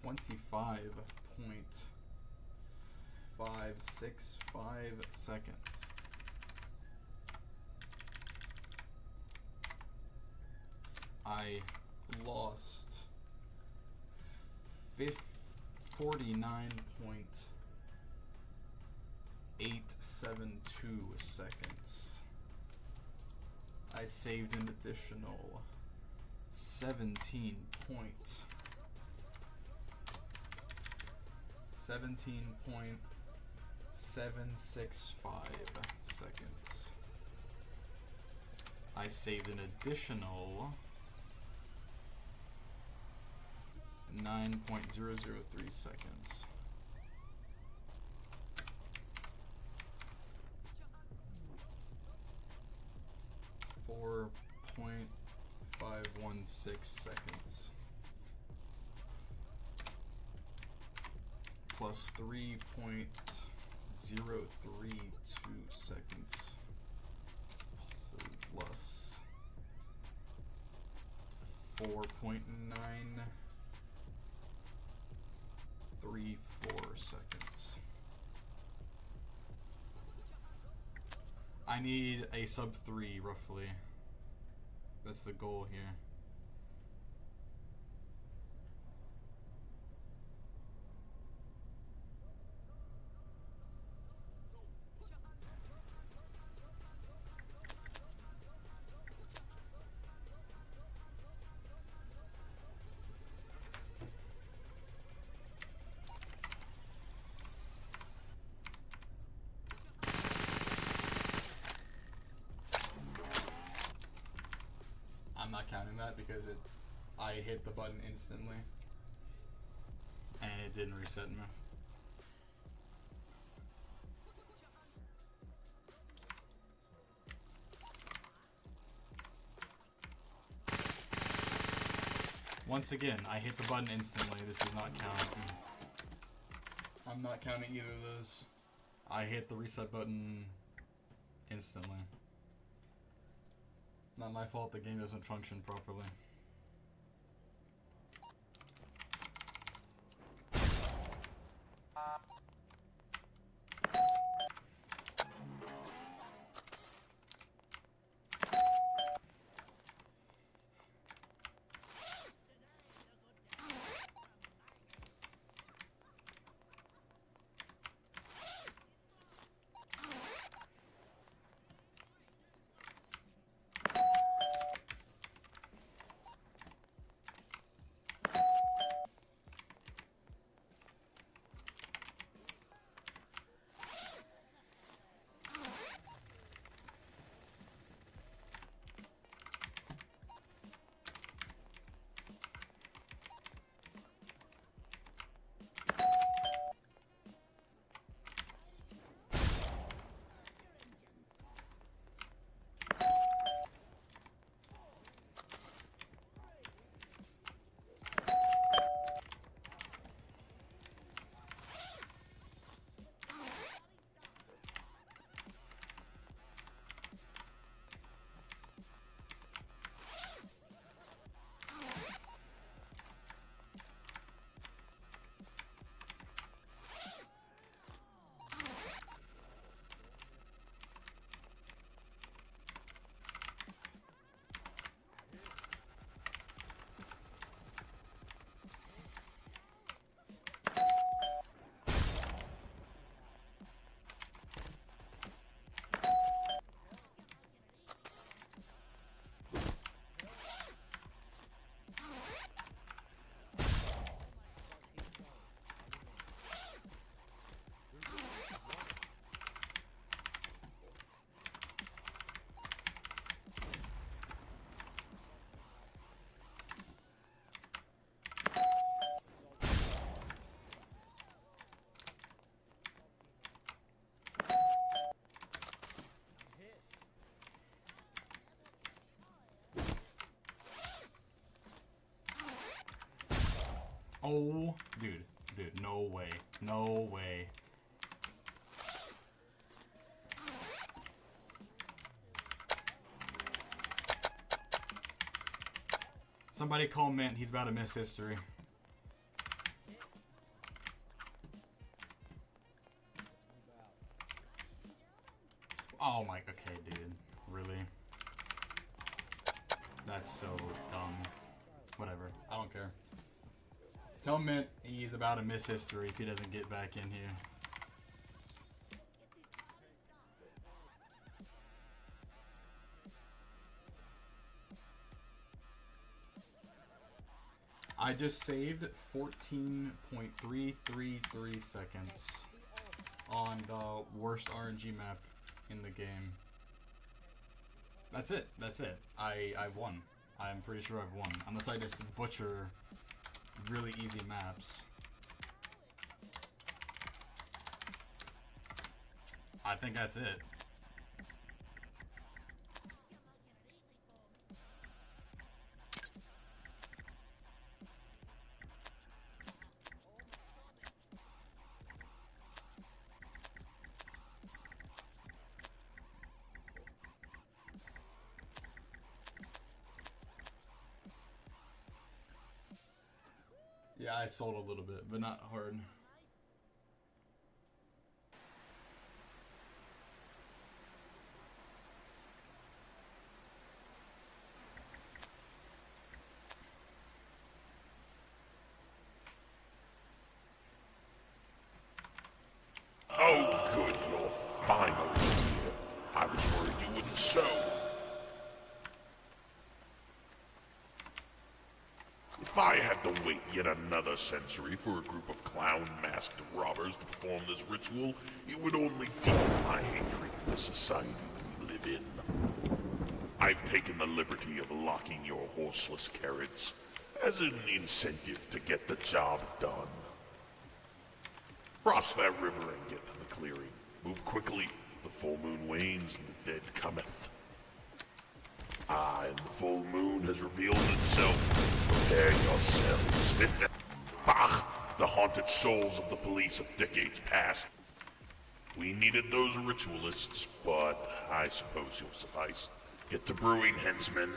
25.565 seconds. I lost 49.872 seconds. I saved an additional 17.765 seconds. I saved an additional 9.003 seconds. .516 seconds. Plus 3.032 seconds. Plus 4.934 seconds. I need a sub 3 roughly. That's the goal here. I'm not counting that because I hit the button instantly and it didn't reset me. Once again, I hit the button instantly. This is not counting. I'm not counting either of those. I hit the reset button instantly. Not my fault the game doesn't function properly. Oh, dude, no way. No way. Somebody call Mint, he's about to miss history. Oh my, okay, dude. Really? That's so dumb. Whatever, I don't care. Tell Mint he's about to miss history if he doesn't get back in here. I just saved 14.333 seconds on the worst RNG map in the game. That's it. That's it. I've won. I'm pretty sure I've won. Unless I just butcher really easy maps. I think that's it. Yeah, I sold a little bit, but not hard. Oh, good, you're finally here. I was worried you wouldn't show. If I had to wait yet another century for a group of clown-masked robbers to perform this ritual, it would only deepen my hatred for the society that we live in. I've taken the liberty of locking your horseless carrots as an incentive to get the job done. Cross that river and get to the clearing. Move quickly, the full moon wanes and the dead cometh. Ah, and the full moon has revealed itself. Prepare yourselves. Bah! The haunted souls of the police of decades past. We needed those ritualists, but I suppose you'll suffice. Get to brewing, henchmen.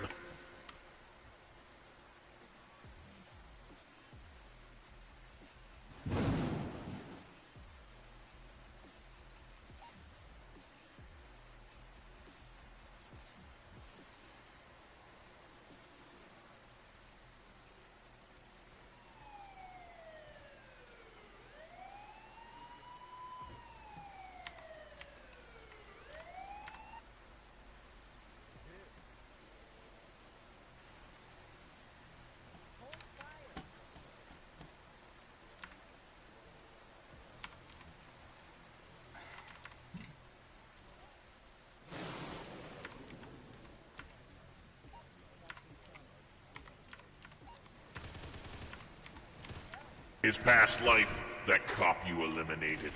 His past life, that cop you eliminated.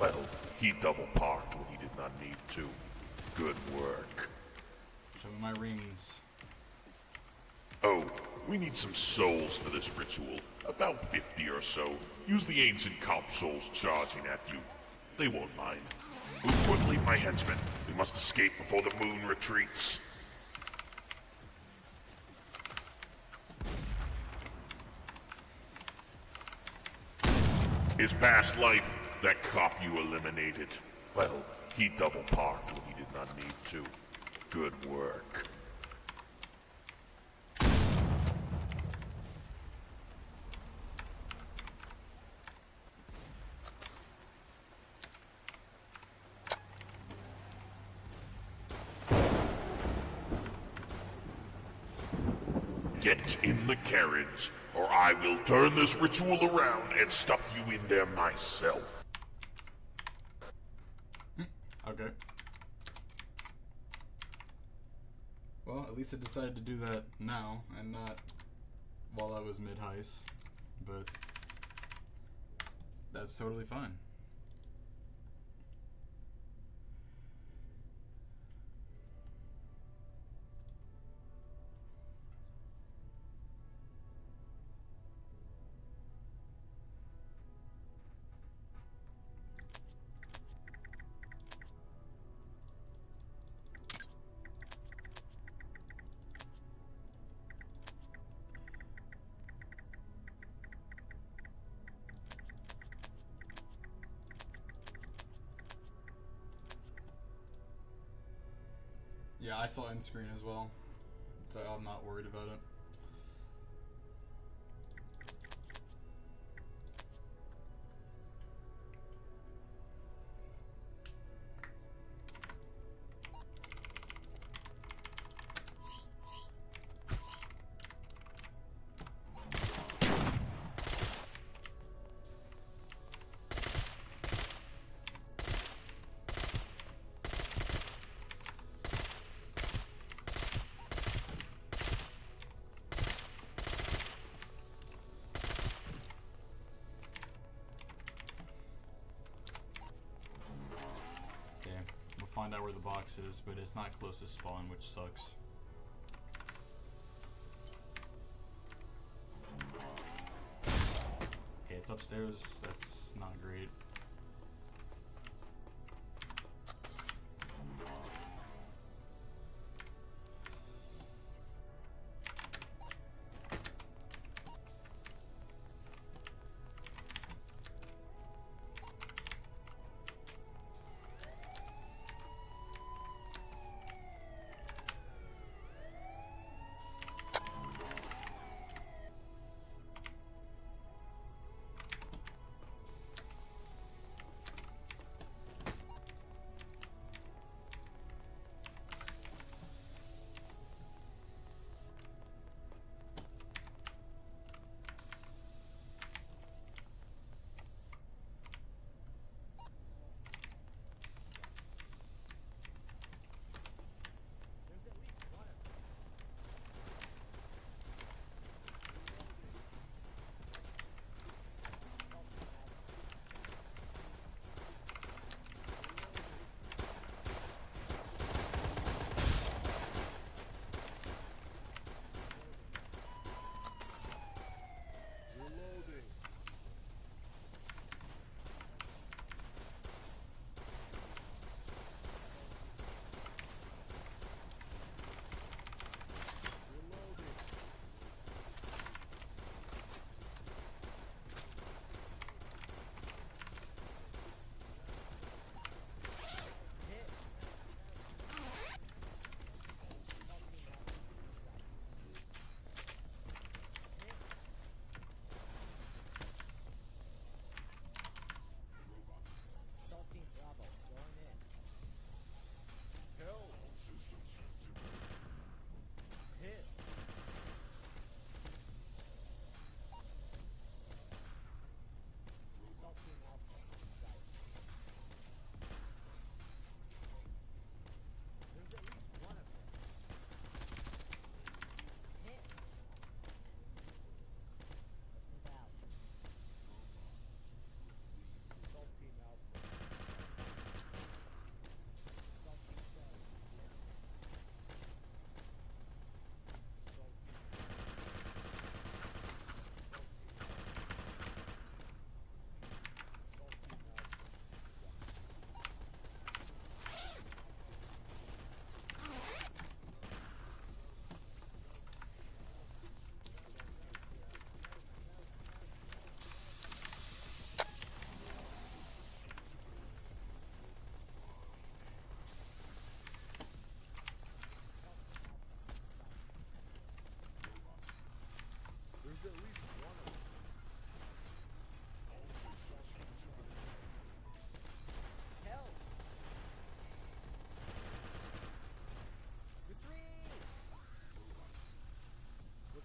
Well, he double parked when he did not need to. Good work. Show me my rings. Oh, we need some souls for this ritual. About 50 or so. Use the ancient cop souls charging at you. They won't mind. Move quickly, my henchmen. We must escape before the moon retreats. His past life, that cop you eliminated. Well, he double parked when he did not need to. Good work. Get in the carriage, or I will turn this ritual around and stuff you in there myself. Okay. Well, at least I decided to do that now and not while I was mid-heist, but that's totally fine. Yeah, I saw end screen as well, so I'm not worried about it. Find out where the box is, but it's not close to spawn, which sucks. Okay, it's upstairs. That's not great.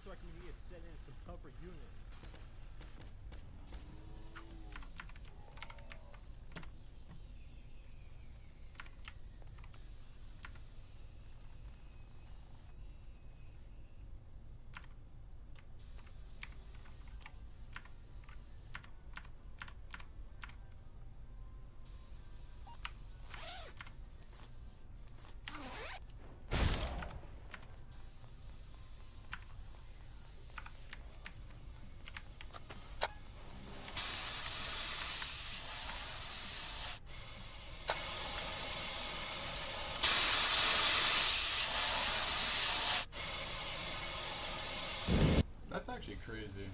Looks like we need to set in some tougher units. That's actually crazy.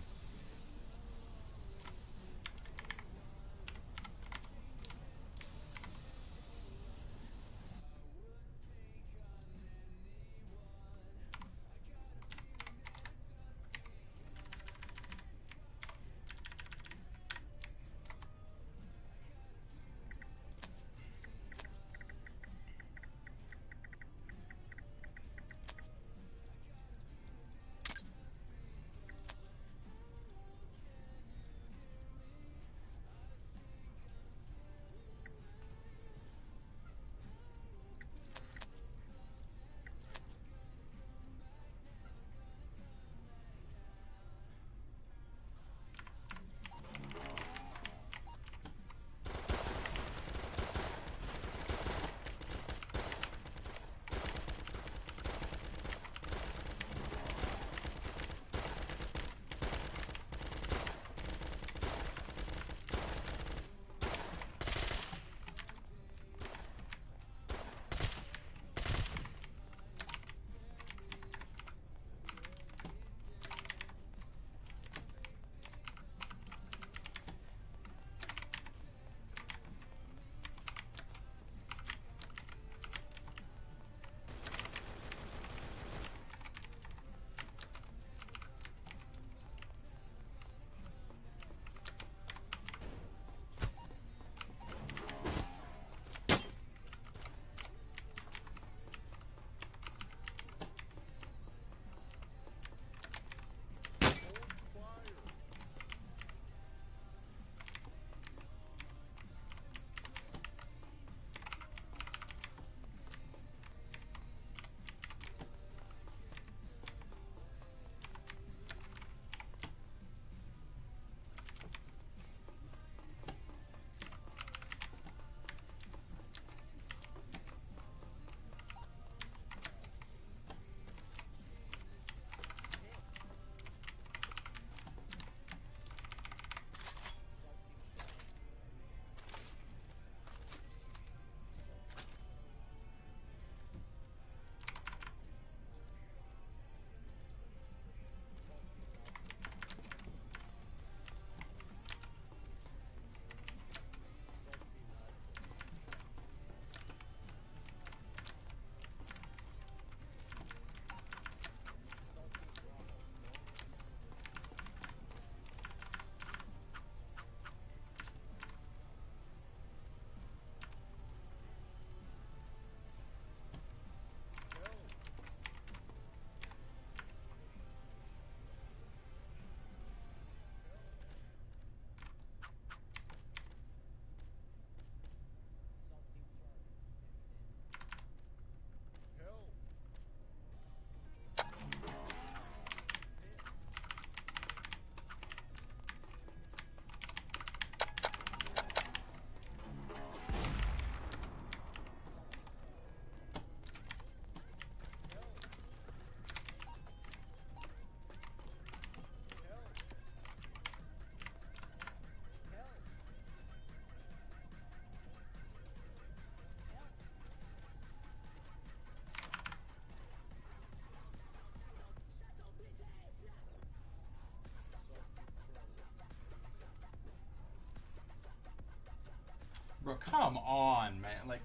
come on, man. Like,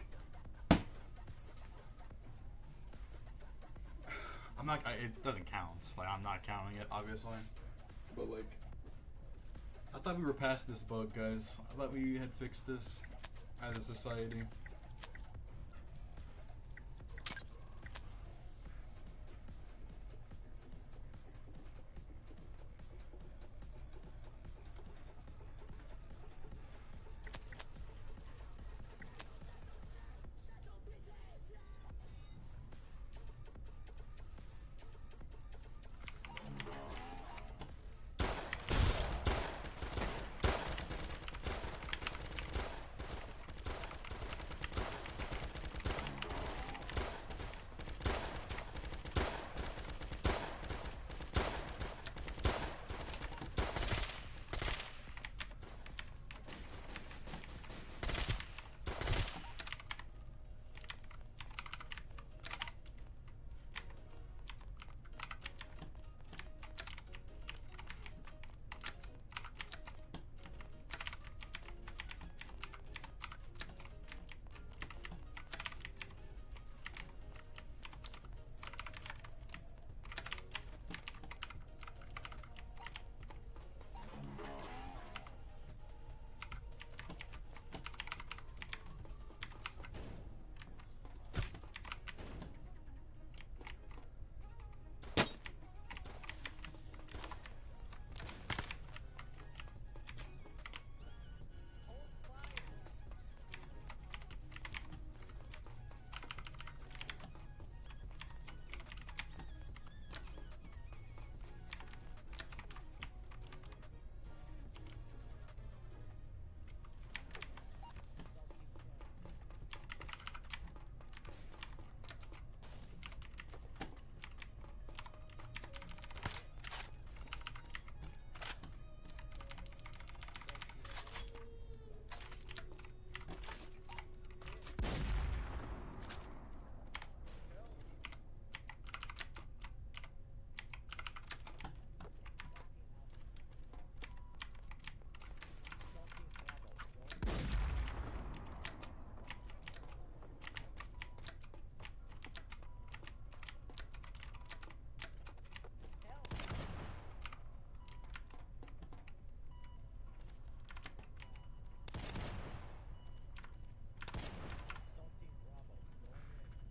I'm not. It doesn't count. Like, I'm not counting it, obviously. But like, I thought we were past this bug, guys. I thought we had fixed this as a society.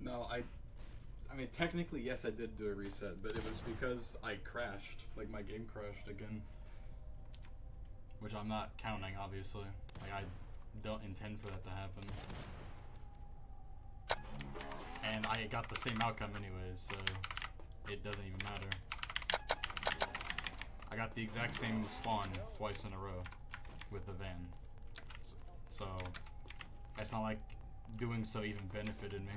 No, I mean, technically, yes, I did do a reset, but it was because I crashed. Like, my game crashed again. Which I'm not counting, obviously. Like, I don't intend for that to happen. And I got the same outcome anyways, so it doesn't even matter. I got the exact same spawn twice in a row with the van. So it's not like doing so even benefited me.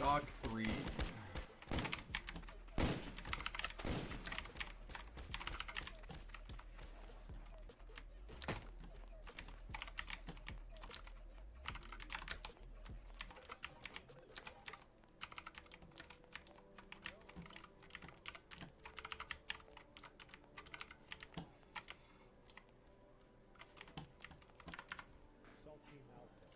Dock 3. Saltine Alpha.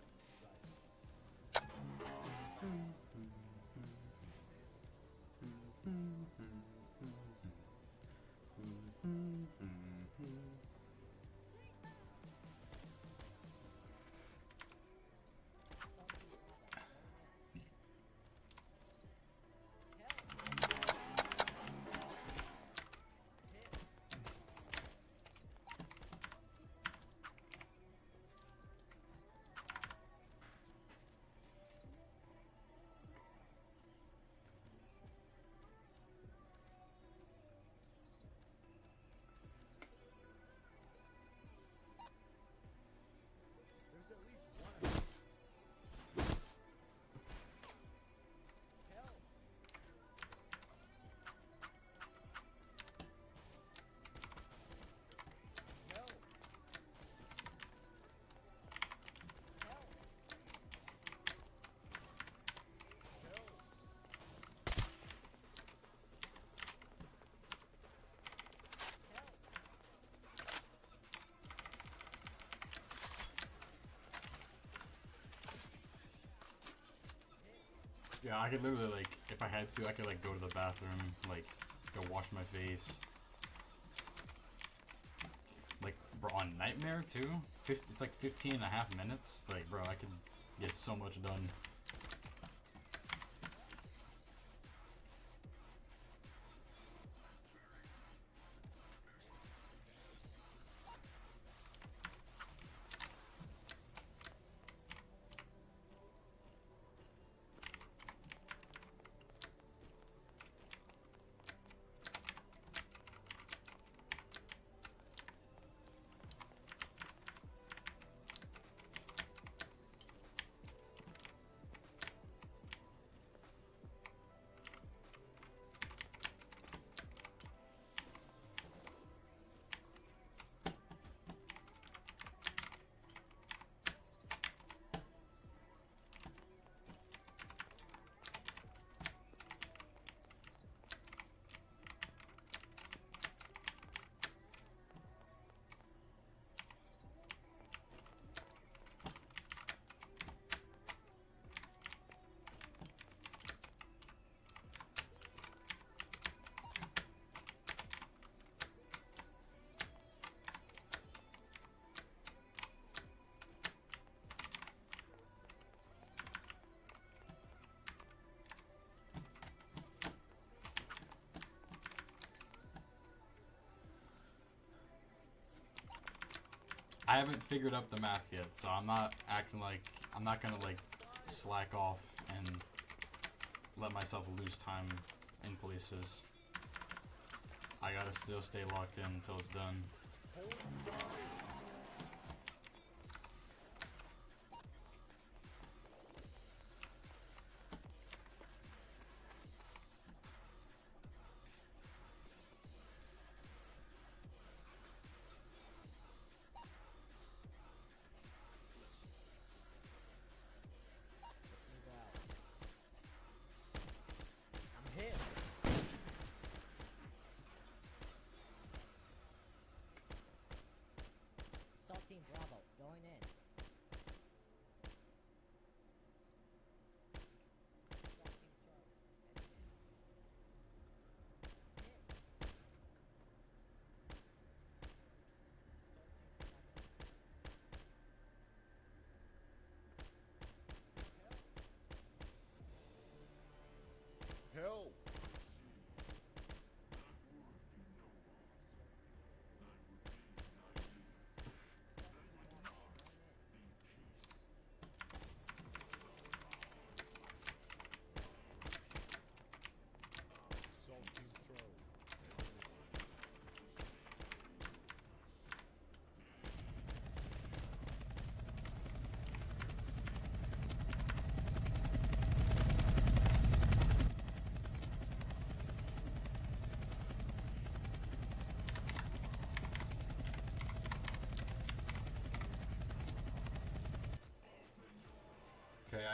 There's at least one of them. Hell. Hell. Hell. Hell. Hell. Yeah, I could literally, like, if I had to, I could, like, go to the bathroom, like, go wash my face. Like, bro, on Nightmare, too? It's like 15 and a half minutes. Like, bro, I could get so much done. I haven't figured out the math yet, so I'm not acting like I'm not gonna like slack off and let myself lose time in places. I gotta still stay locked in until it's done. I'm hit.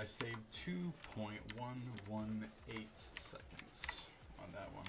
I saved 2.118 seconds on that one.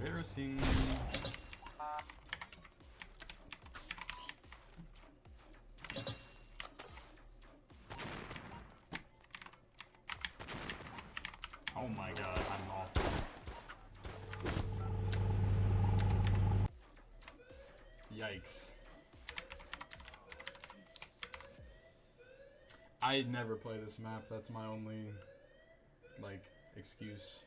Embarrassing. Oh my god, I'm awful. Yikes. I never play this map, that's my only, like, excuse.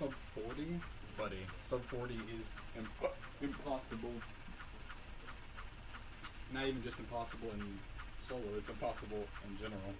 sub 40, buddy. Sub 40 is impossible. Not even just impossible in solo, it's impossible in general.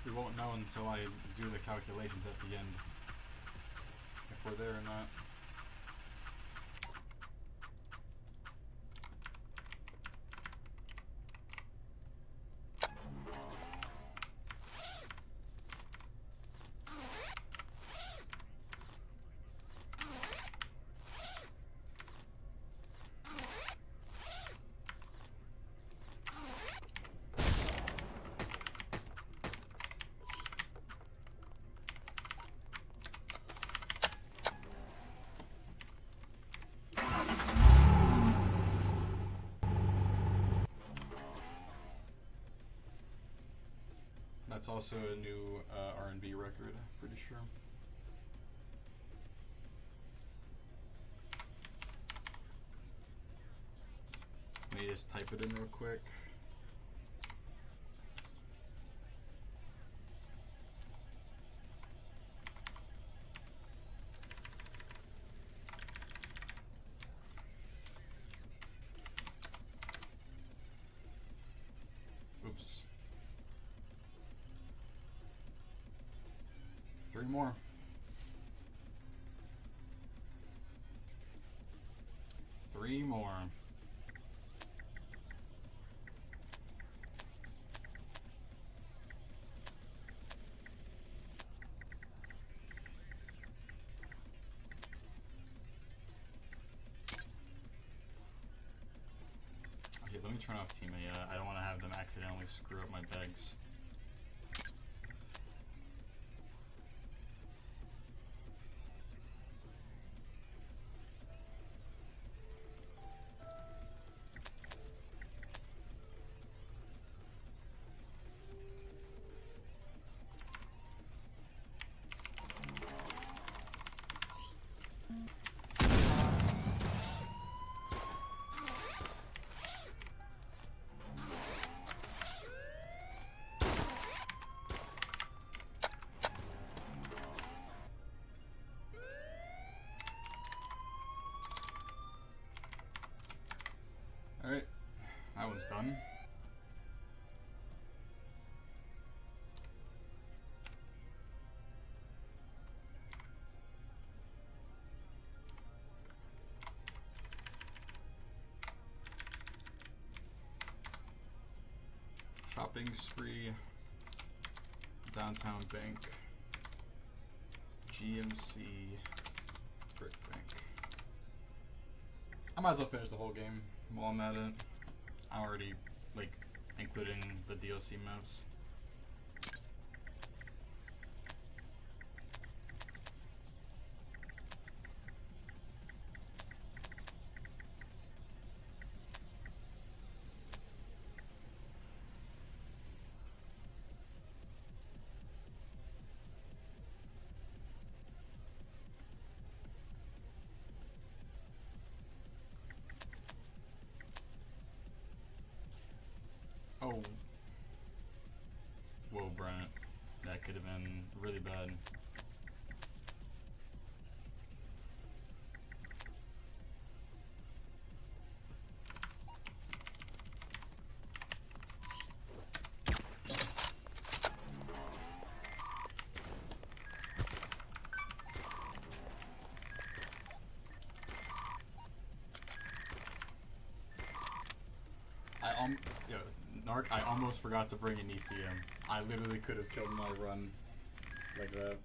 We won't know until I do the calculations at the end if we're there or not. That's also a new R&B record, pretty sure. Let me just type it in real quick. Oops. 3 more. 3 more. Okay, let me turn off Team A. I don't want to have them accidentally screw up my bags. Alright, that one's done. Shopping spree, downtown bank, GMC, brick bank. I might as well finish the whole game while I'm at it. I'm already, like, including the DLC maps. Oh. Whoa, Brent. That could have been really bad. Yo, Narc, I almost forgot to bring an ECM. I literally could have killed my run like that.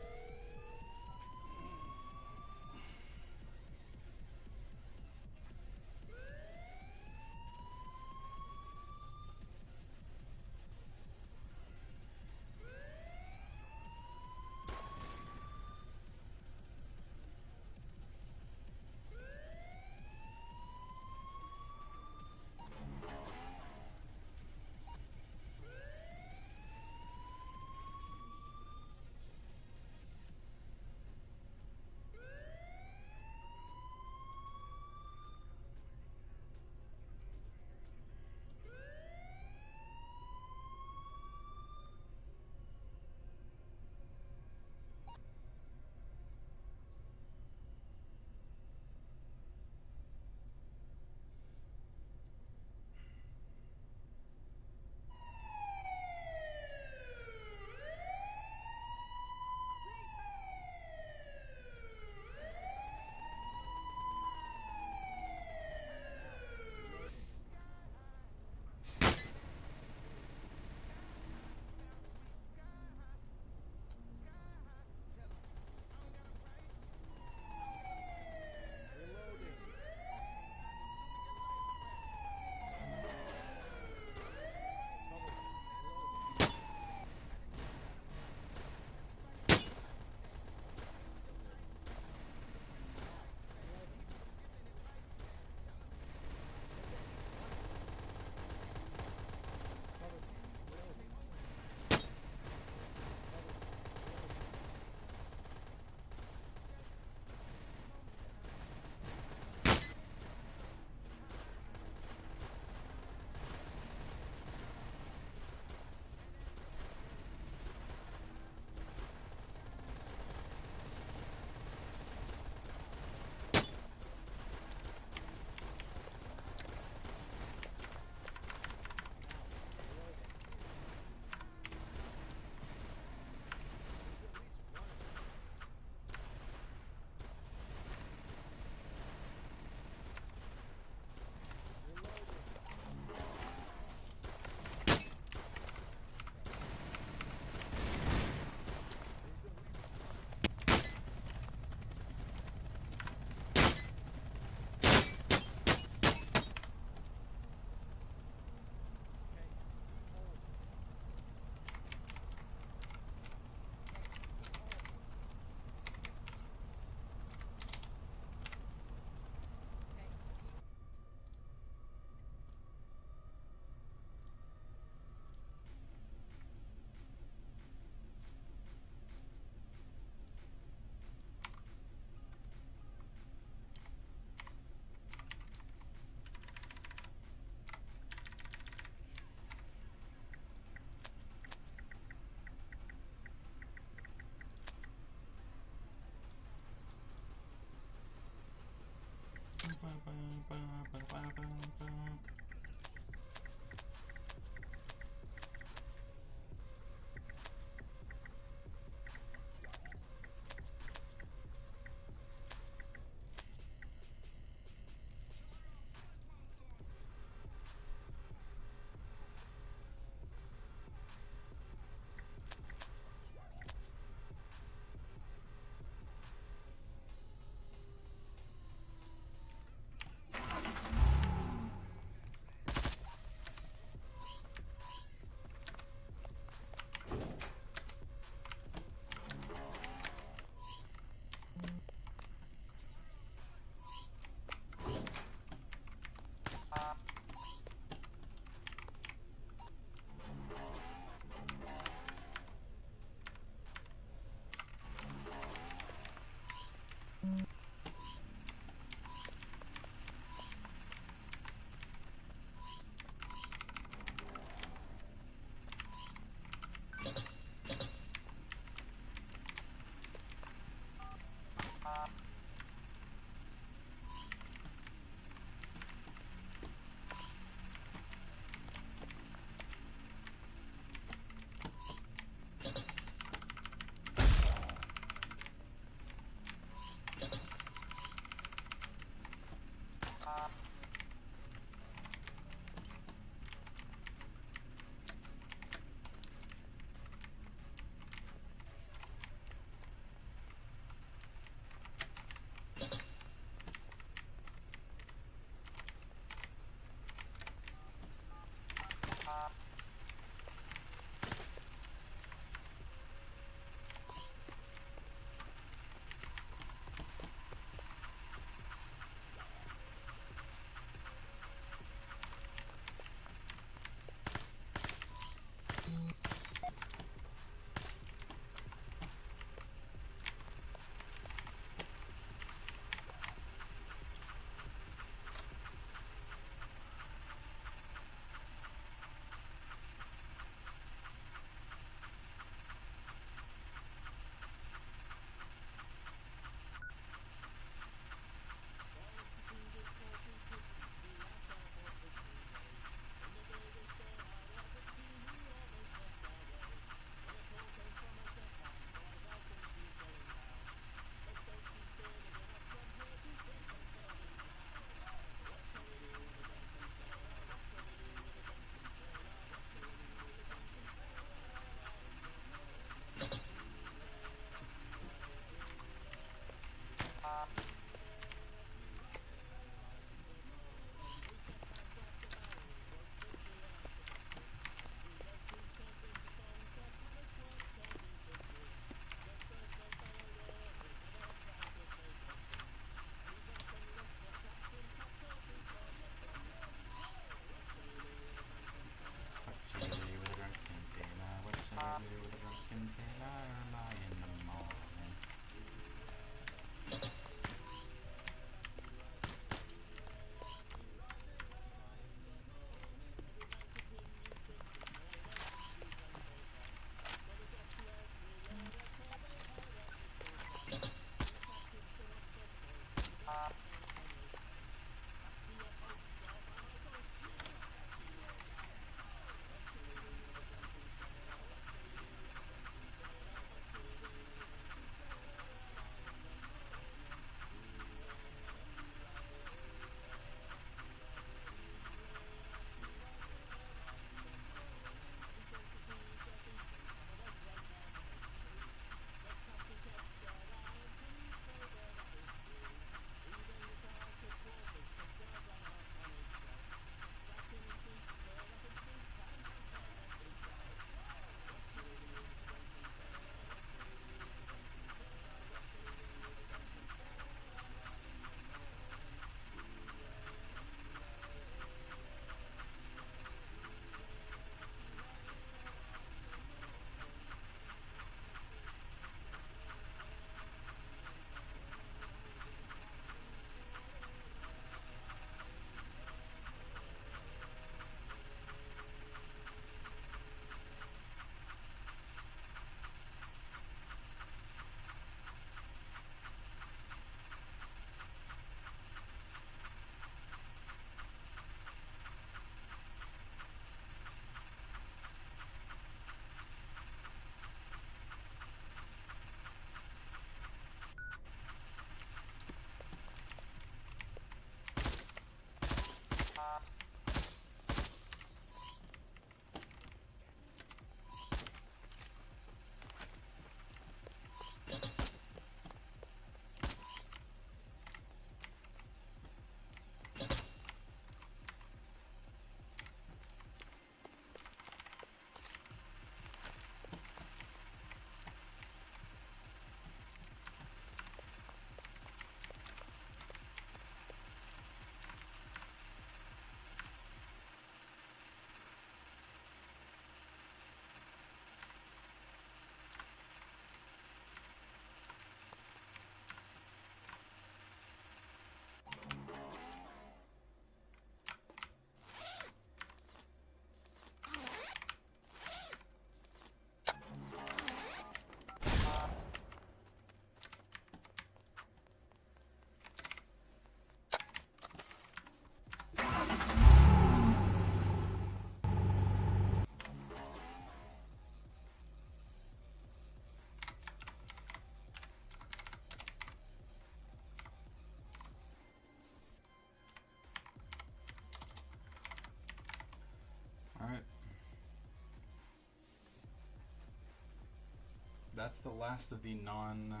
that's the last of the non-DOC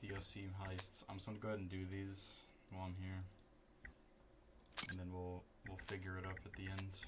heists. I'm just gonna go ahead and do these while I'm here, and then we'll figure it up at the end.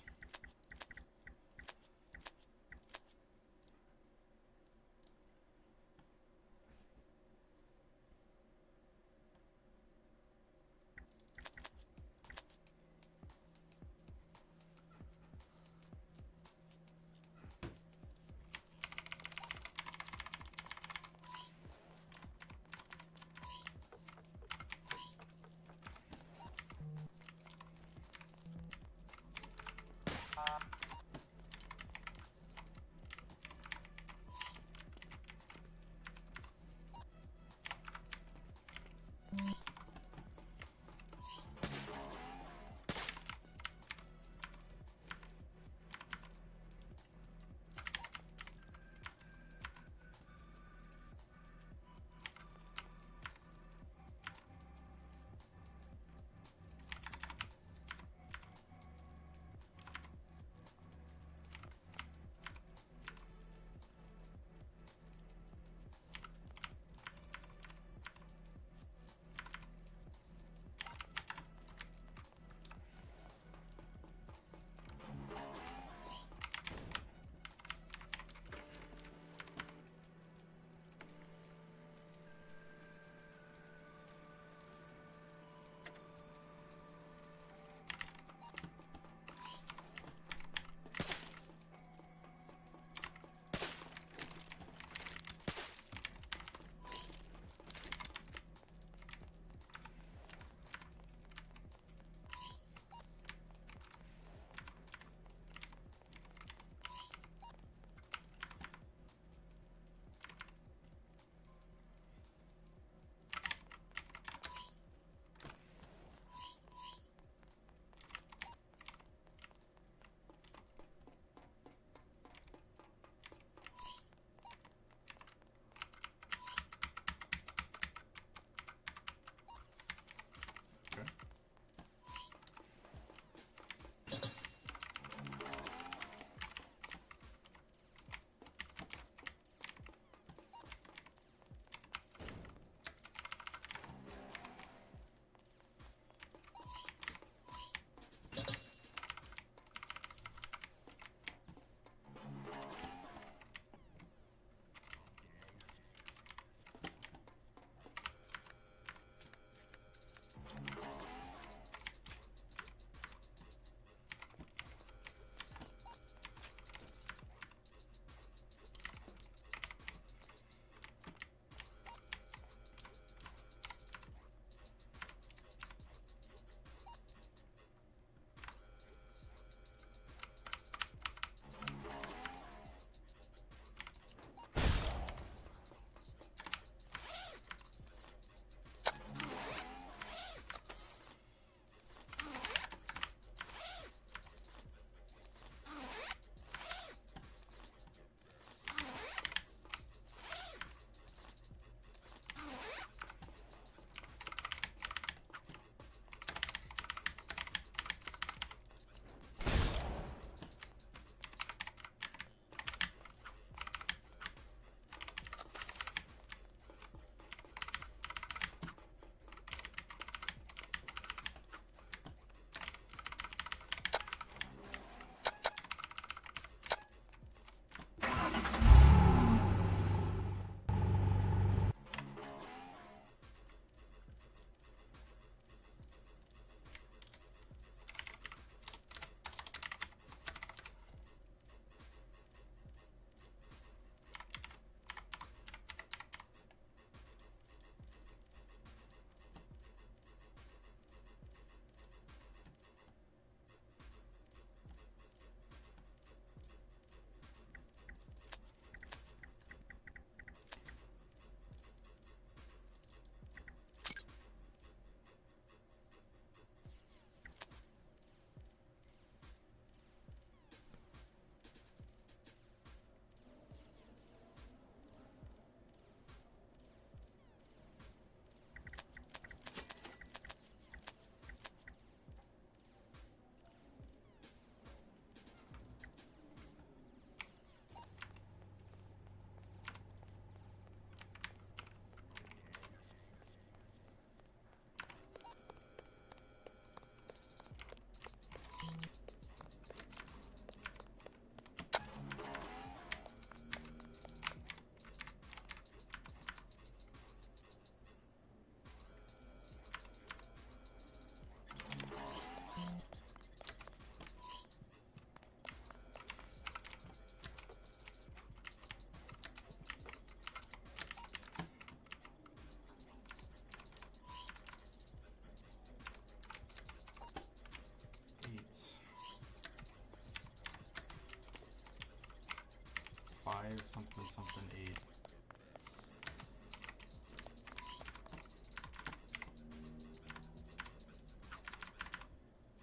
5 something something 8.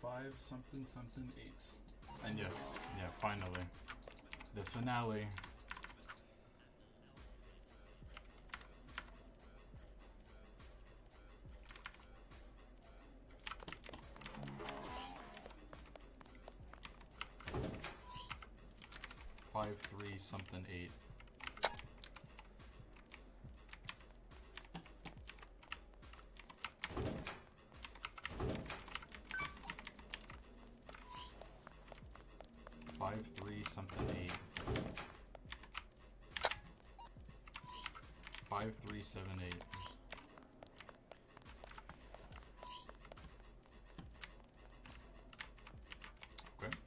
Five something something 8. And yes, yeah, finally. The finale. Five, 3, something 8. Five, 3, something 8. 5, 3, 7, 8. Okay.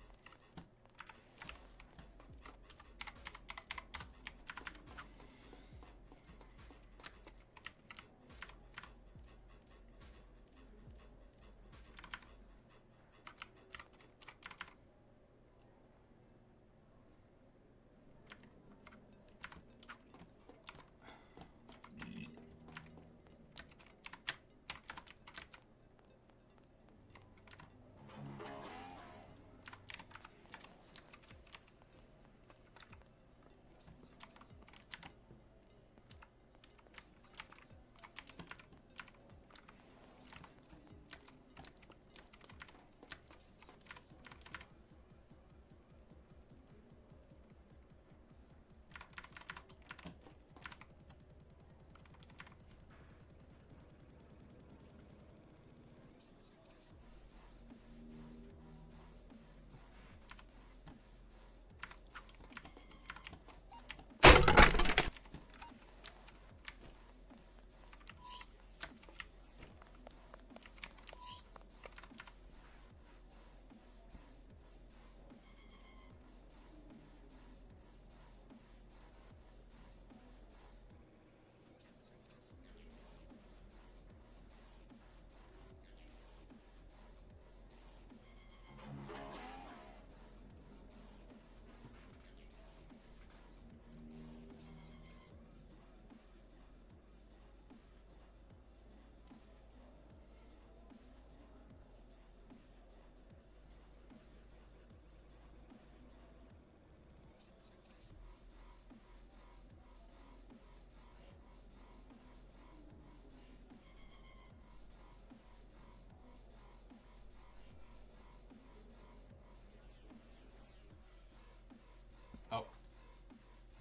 Oh.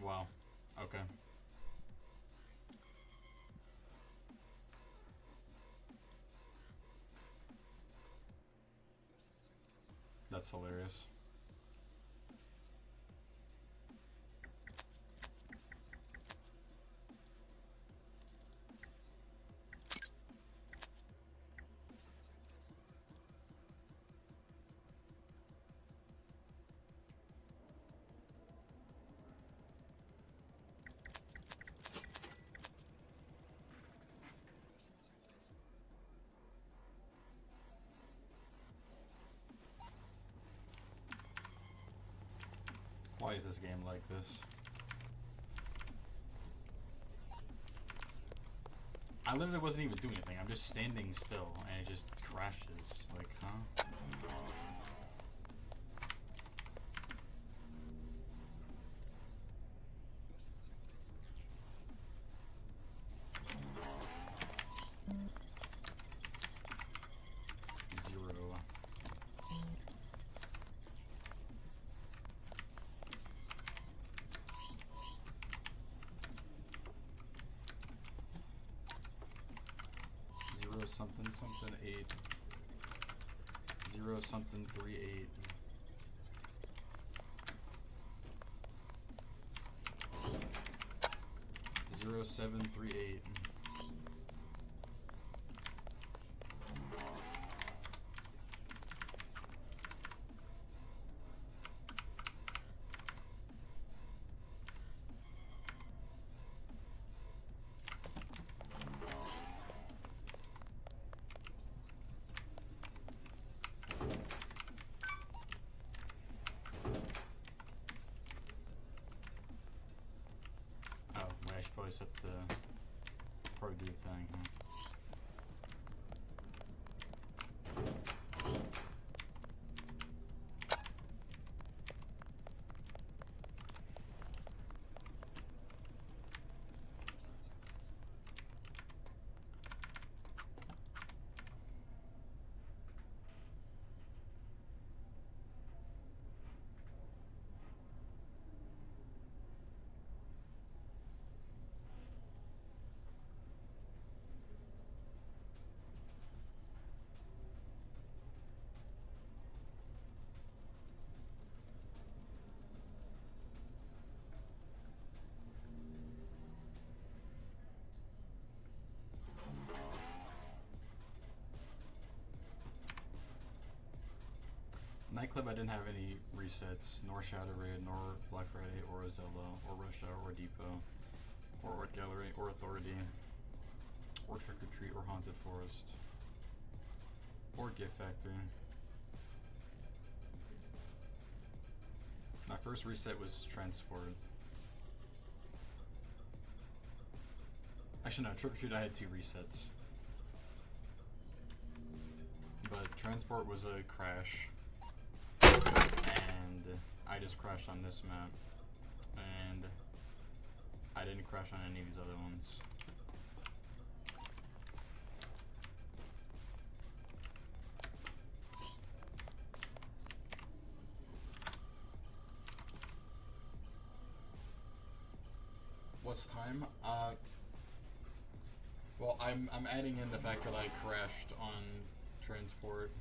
Wow. Okay. That's hilarious. Why is this game like this? I literally wasn't even doing anything. I'm just standing still and it just crashes. Like, huh? 0 something something 8. 0 something 3 8. 0 7 3 8. always have to probably do the thing. Huh? Nightclub, I didn't have any resets, nor Shadow Raid, nor Black Friday, or Zelda, or Rush Hour, or Depot, or Art Gallery, or Authority, or Trick or Treat, or Haunted Forest, or Gift Factory. My first reset was Transport. Actually, no, Trick or Treat, I had 2 resets. But Transport was a crash. And I just crashed on this map, and I didn't crash on any of these other ones. What's time? Well, I'm adding in the fact that I crashed on Transport.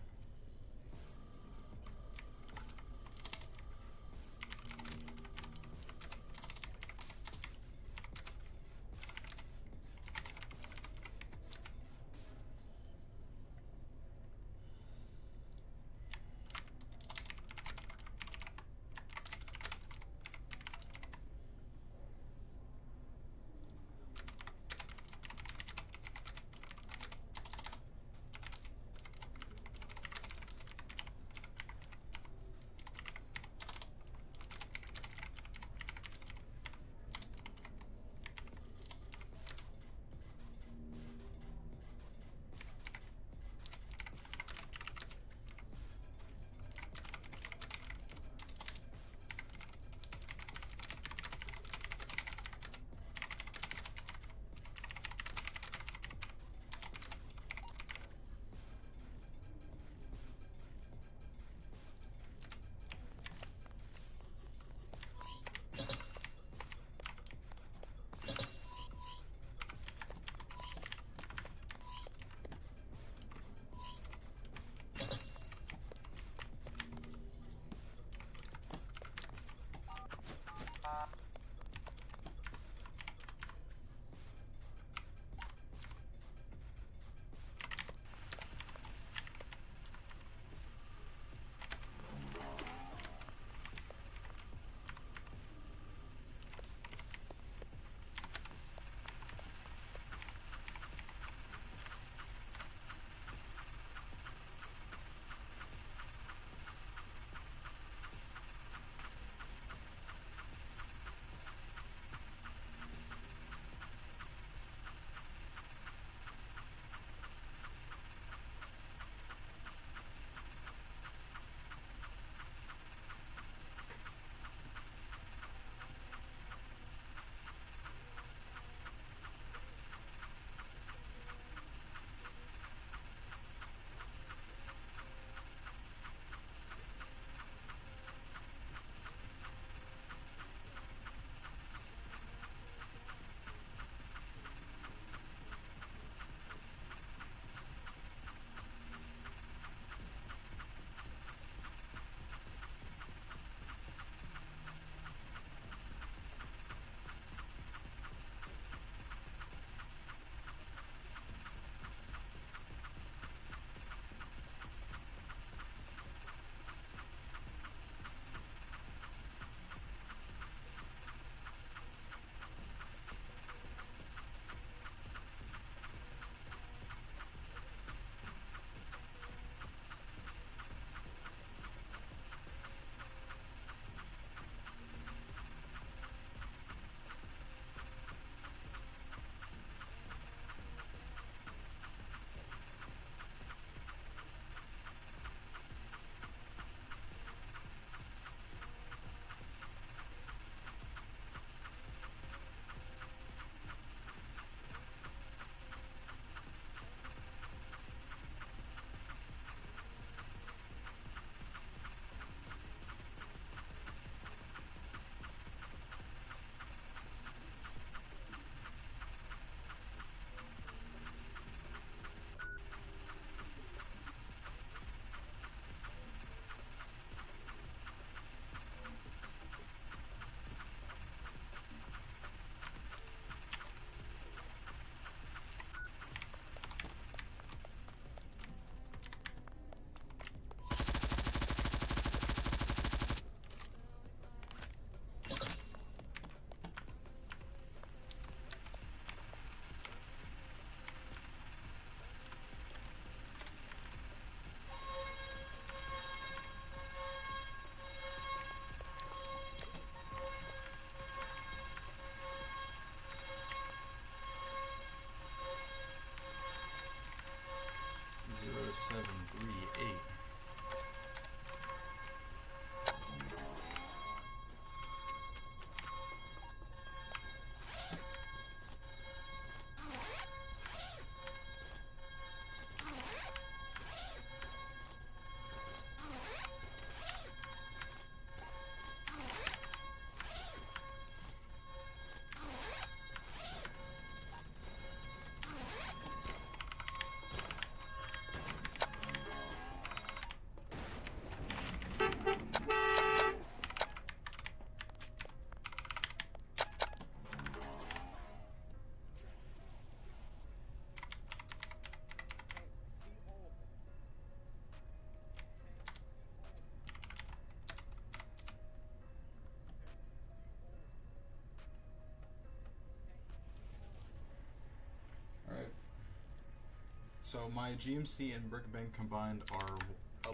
So my GMC and Brickbank combined are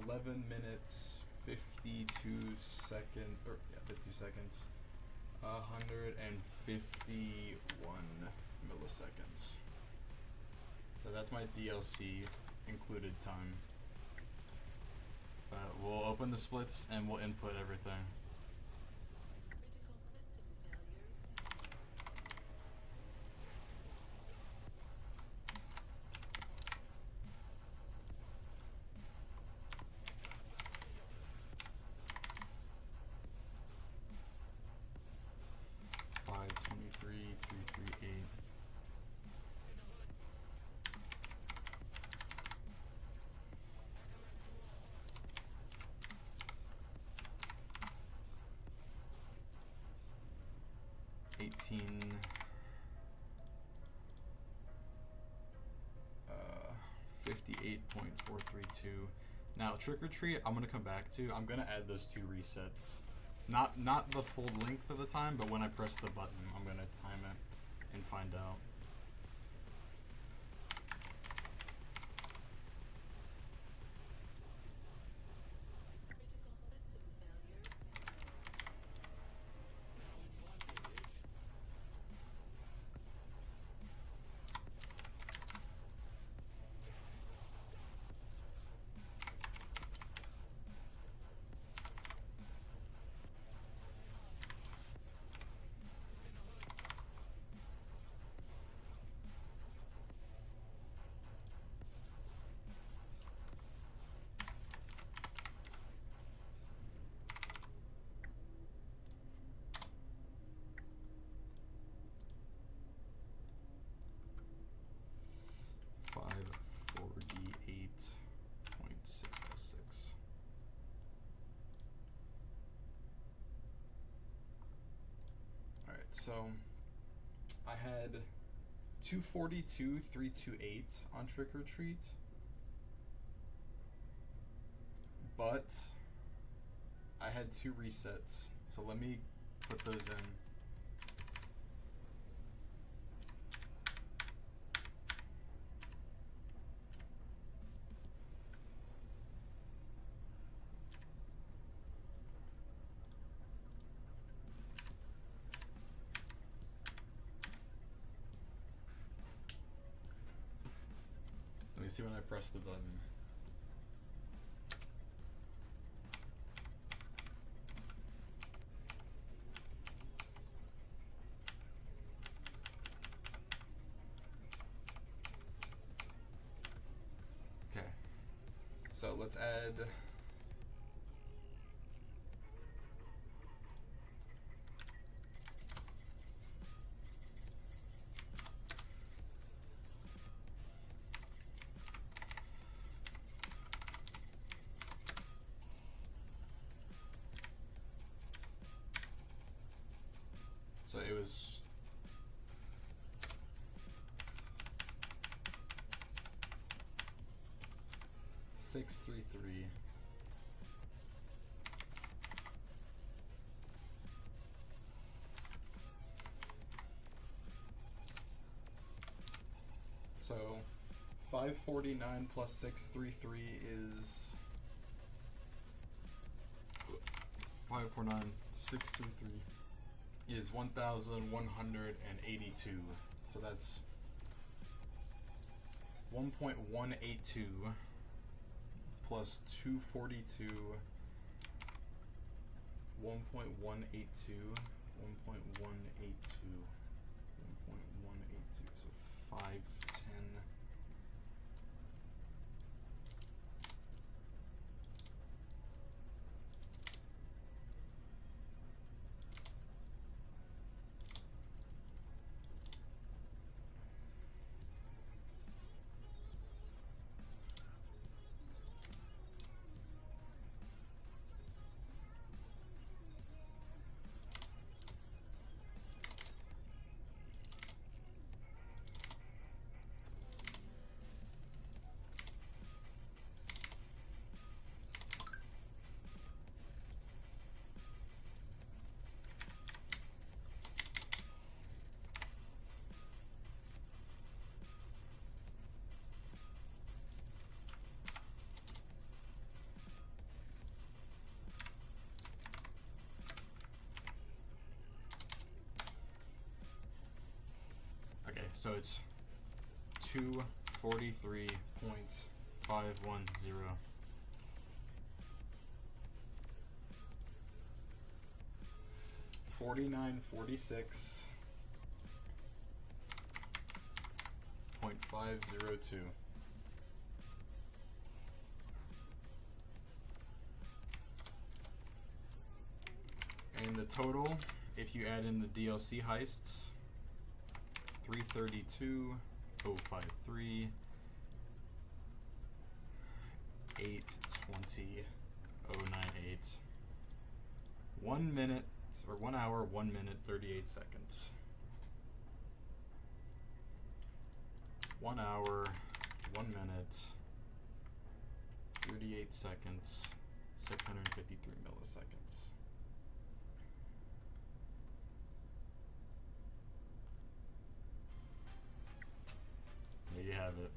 11 minutes 52 seconds, or yeah, 52 seconds, 151 milliseconds. So that's my DLC included time. We'll open the splits and we'll input everything. Uh, 58.432. Now Trick or Treat, I'm gonna come back to. I'm gonna add those 2 resets. Not the full length of the time, but when I press the button, I'm gonna time it and find out. So I had 242,328 on Trick or Treat, but I had 2 resets. So let me put those in. Let me see when I press the button. Okay. So let's add so it was 633. So 549 plus 633 is 549 633 is 1,182. So that's 1.182 plus 242, 1.182, 1.182, 1.182, so 510. so it's 243.510. $49.46.502. And the total, if you add in the DLC heists, 332,053, 820,098, 1 minute, or 1 hour, 1 minute, 38 seconds. 1 hour, 1 minute, 38 seconds, 653 milliseconds. There you have it.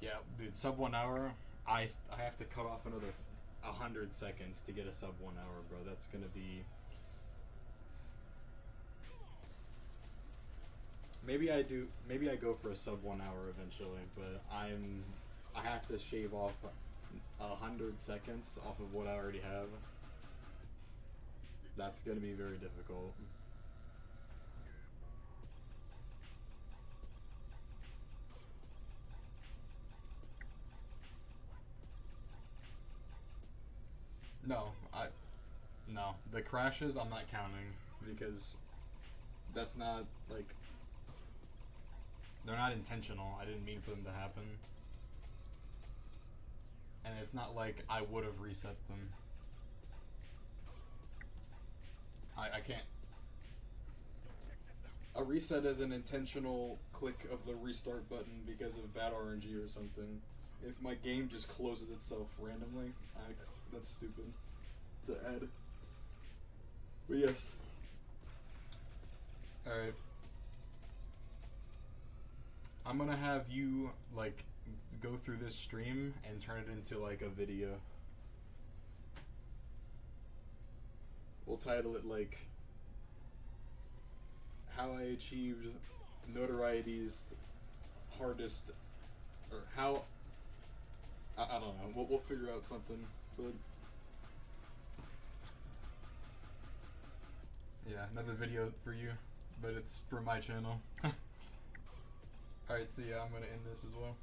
Yeah, dude, sub 1 hour. I have to cut off another 100 seconds to get a sub 1 hour, bro. That's gonna be. Maybe I do. Maybe I go for a sub 1 hour eventually, but I have to shave off 100 seconds off of what I already have. That's gonna be very difficult. No, the crashes I'm not counting because that's not like they're not intentional. I didn't mean for them to happen. And it's not like I would have reset them. I can't. A reset is an intentional click of the restart button because of bad RNG or something. If my game just closes itself randomly, that's stupid to add. But yes. Alright. I'm gonna have you, like, go through this stream and turn it into, like, a video. We'll title it, like, How I Achieved Notoriety's Hardest, or how, I don't know, we'll figure out something, but yeah, another video for you, but it's for my channel. Alright, so yeah, I'm gonna end this as well.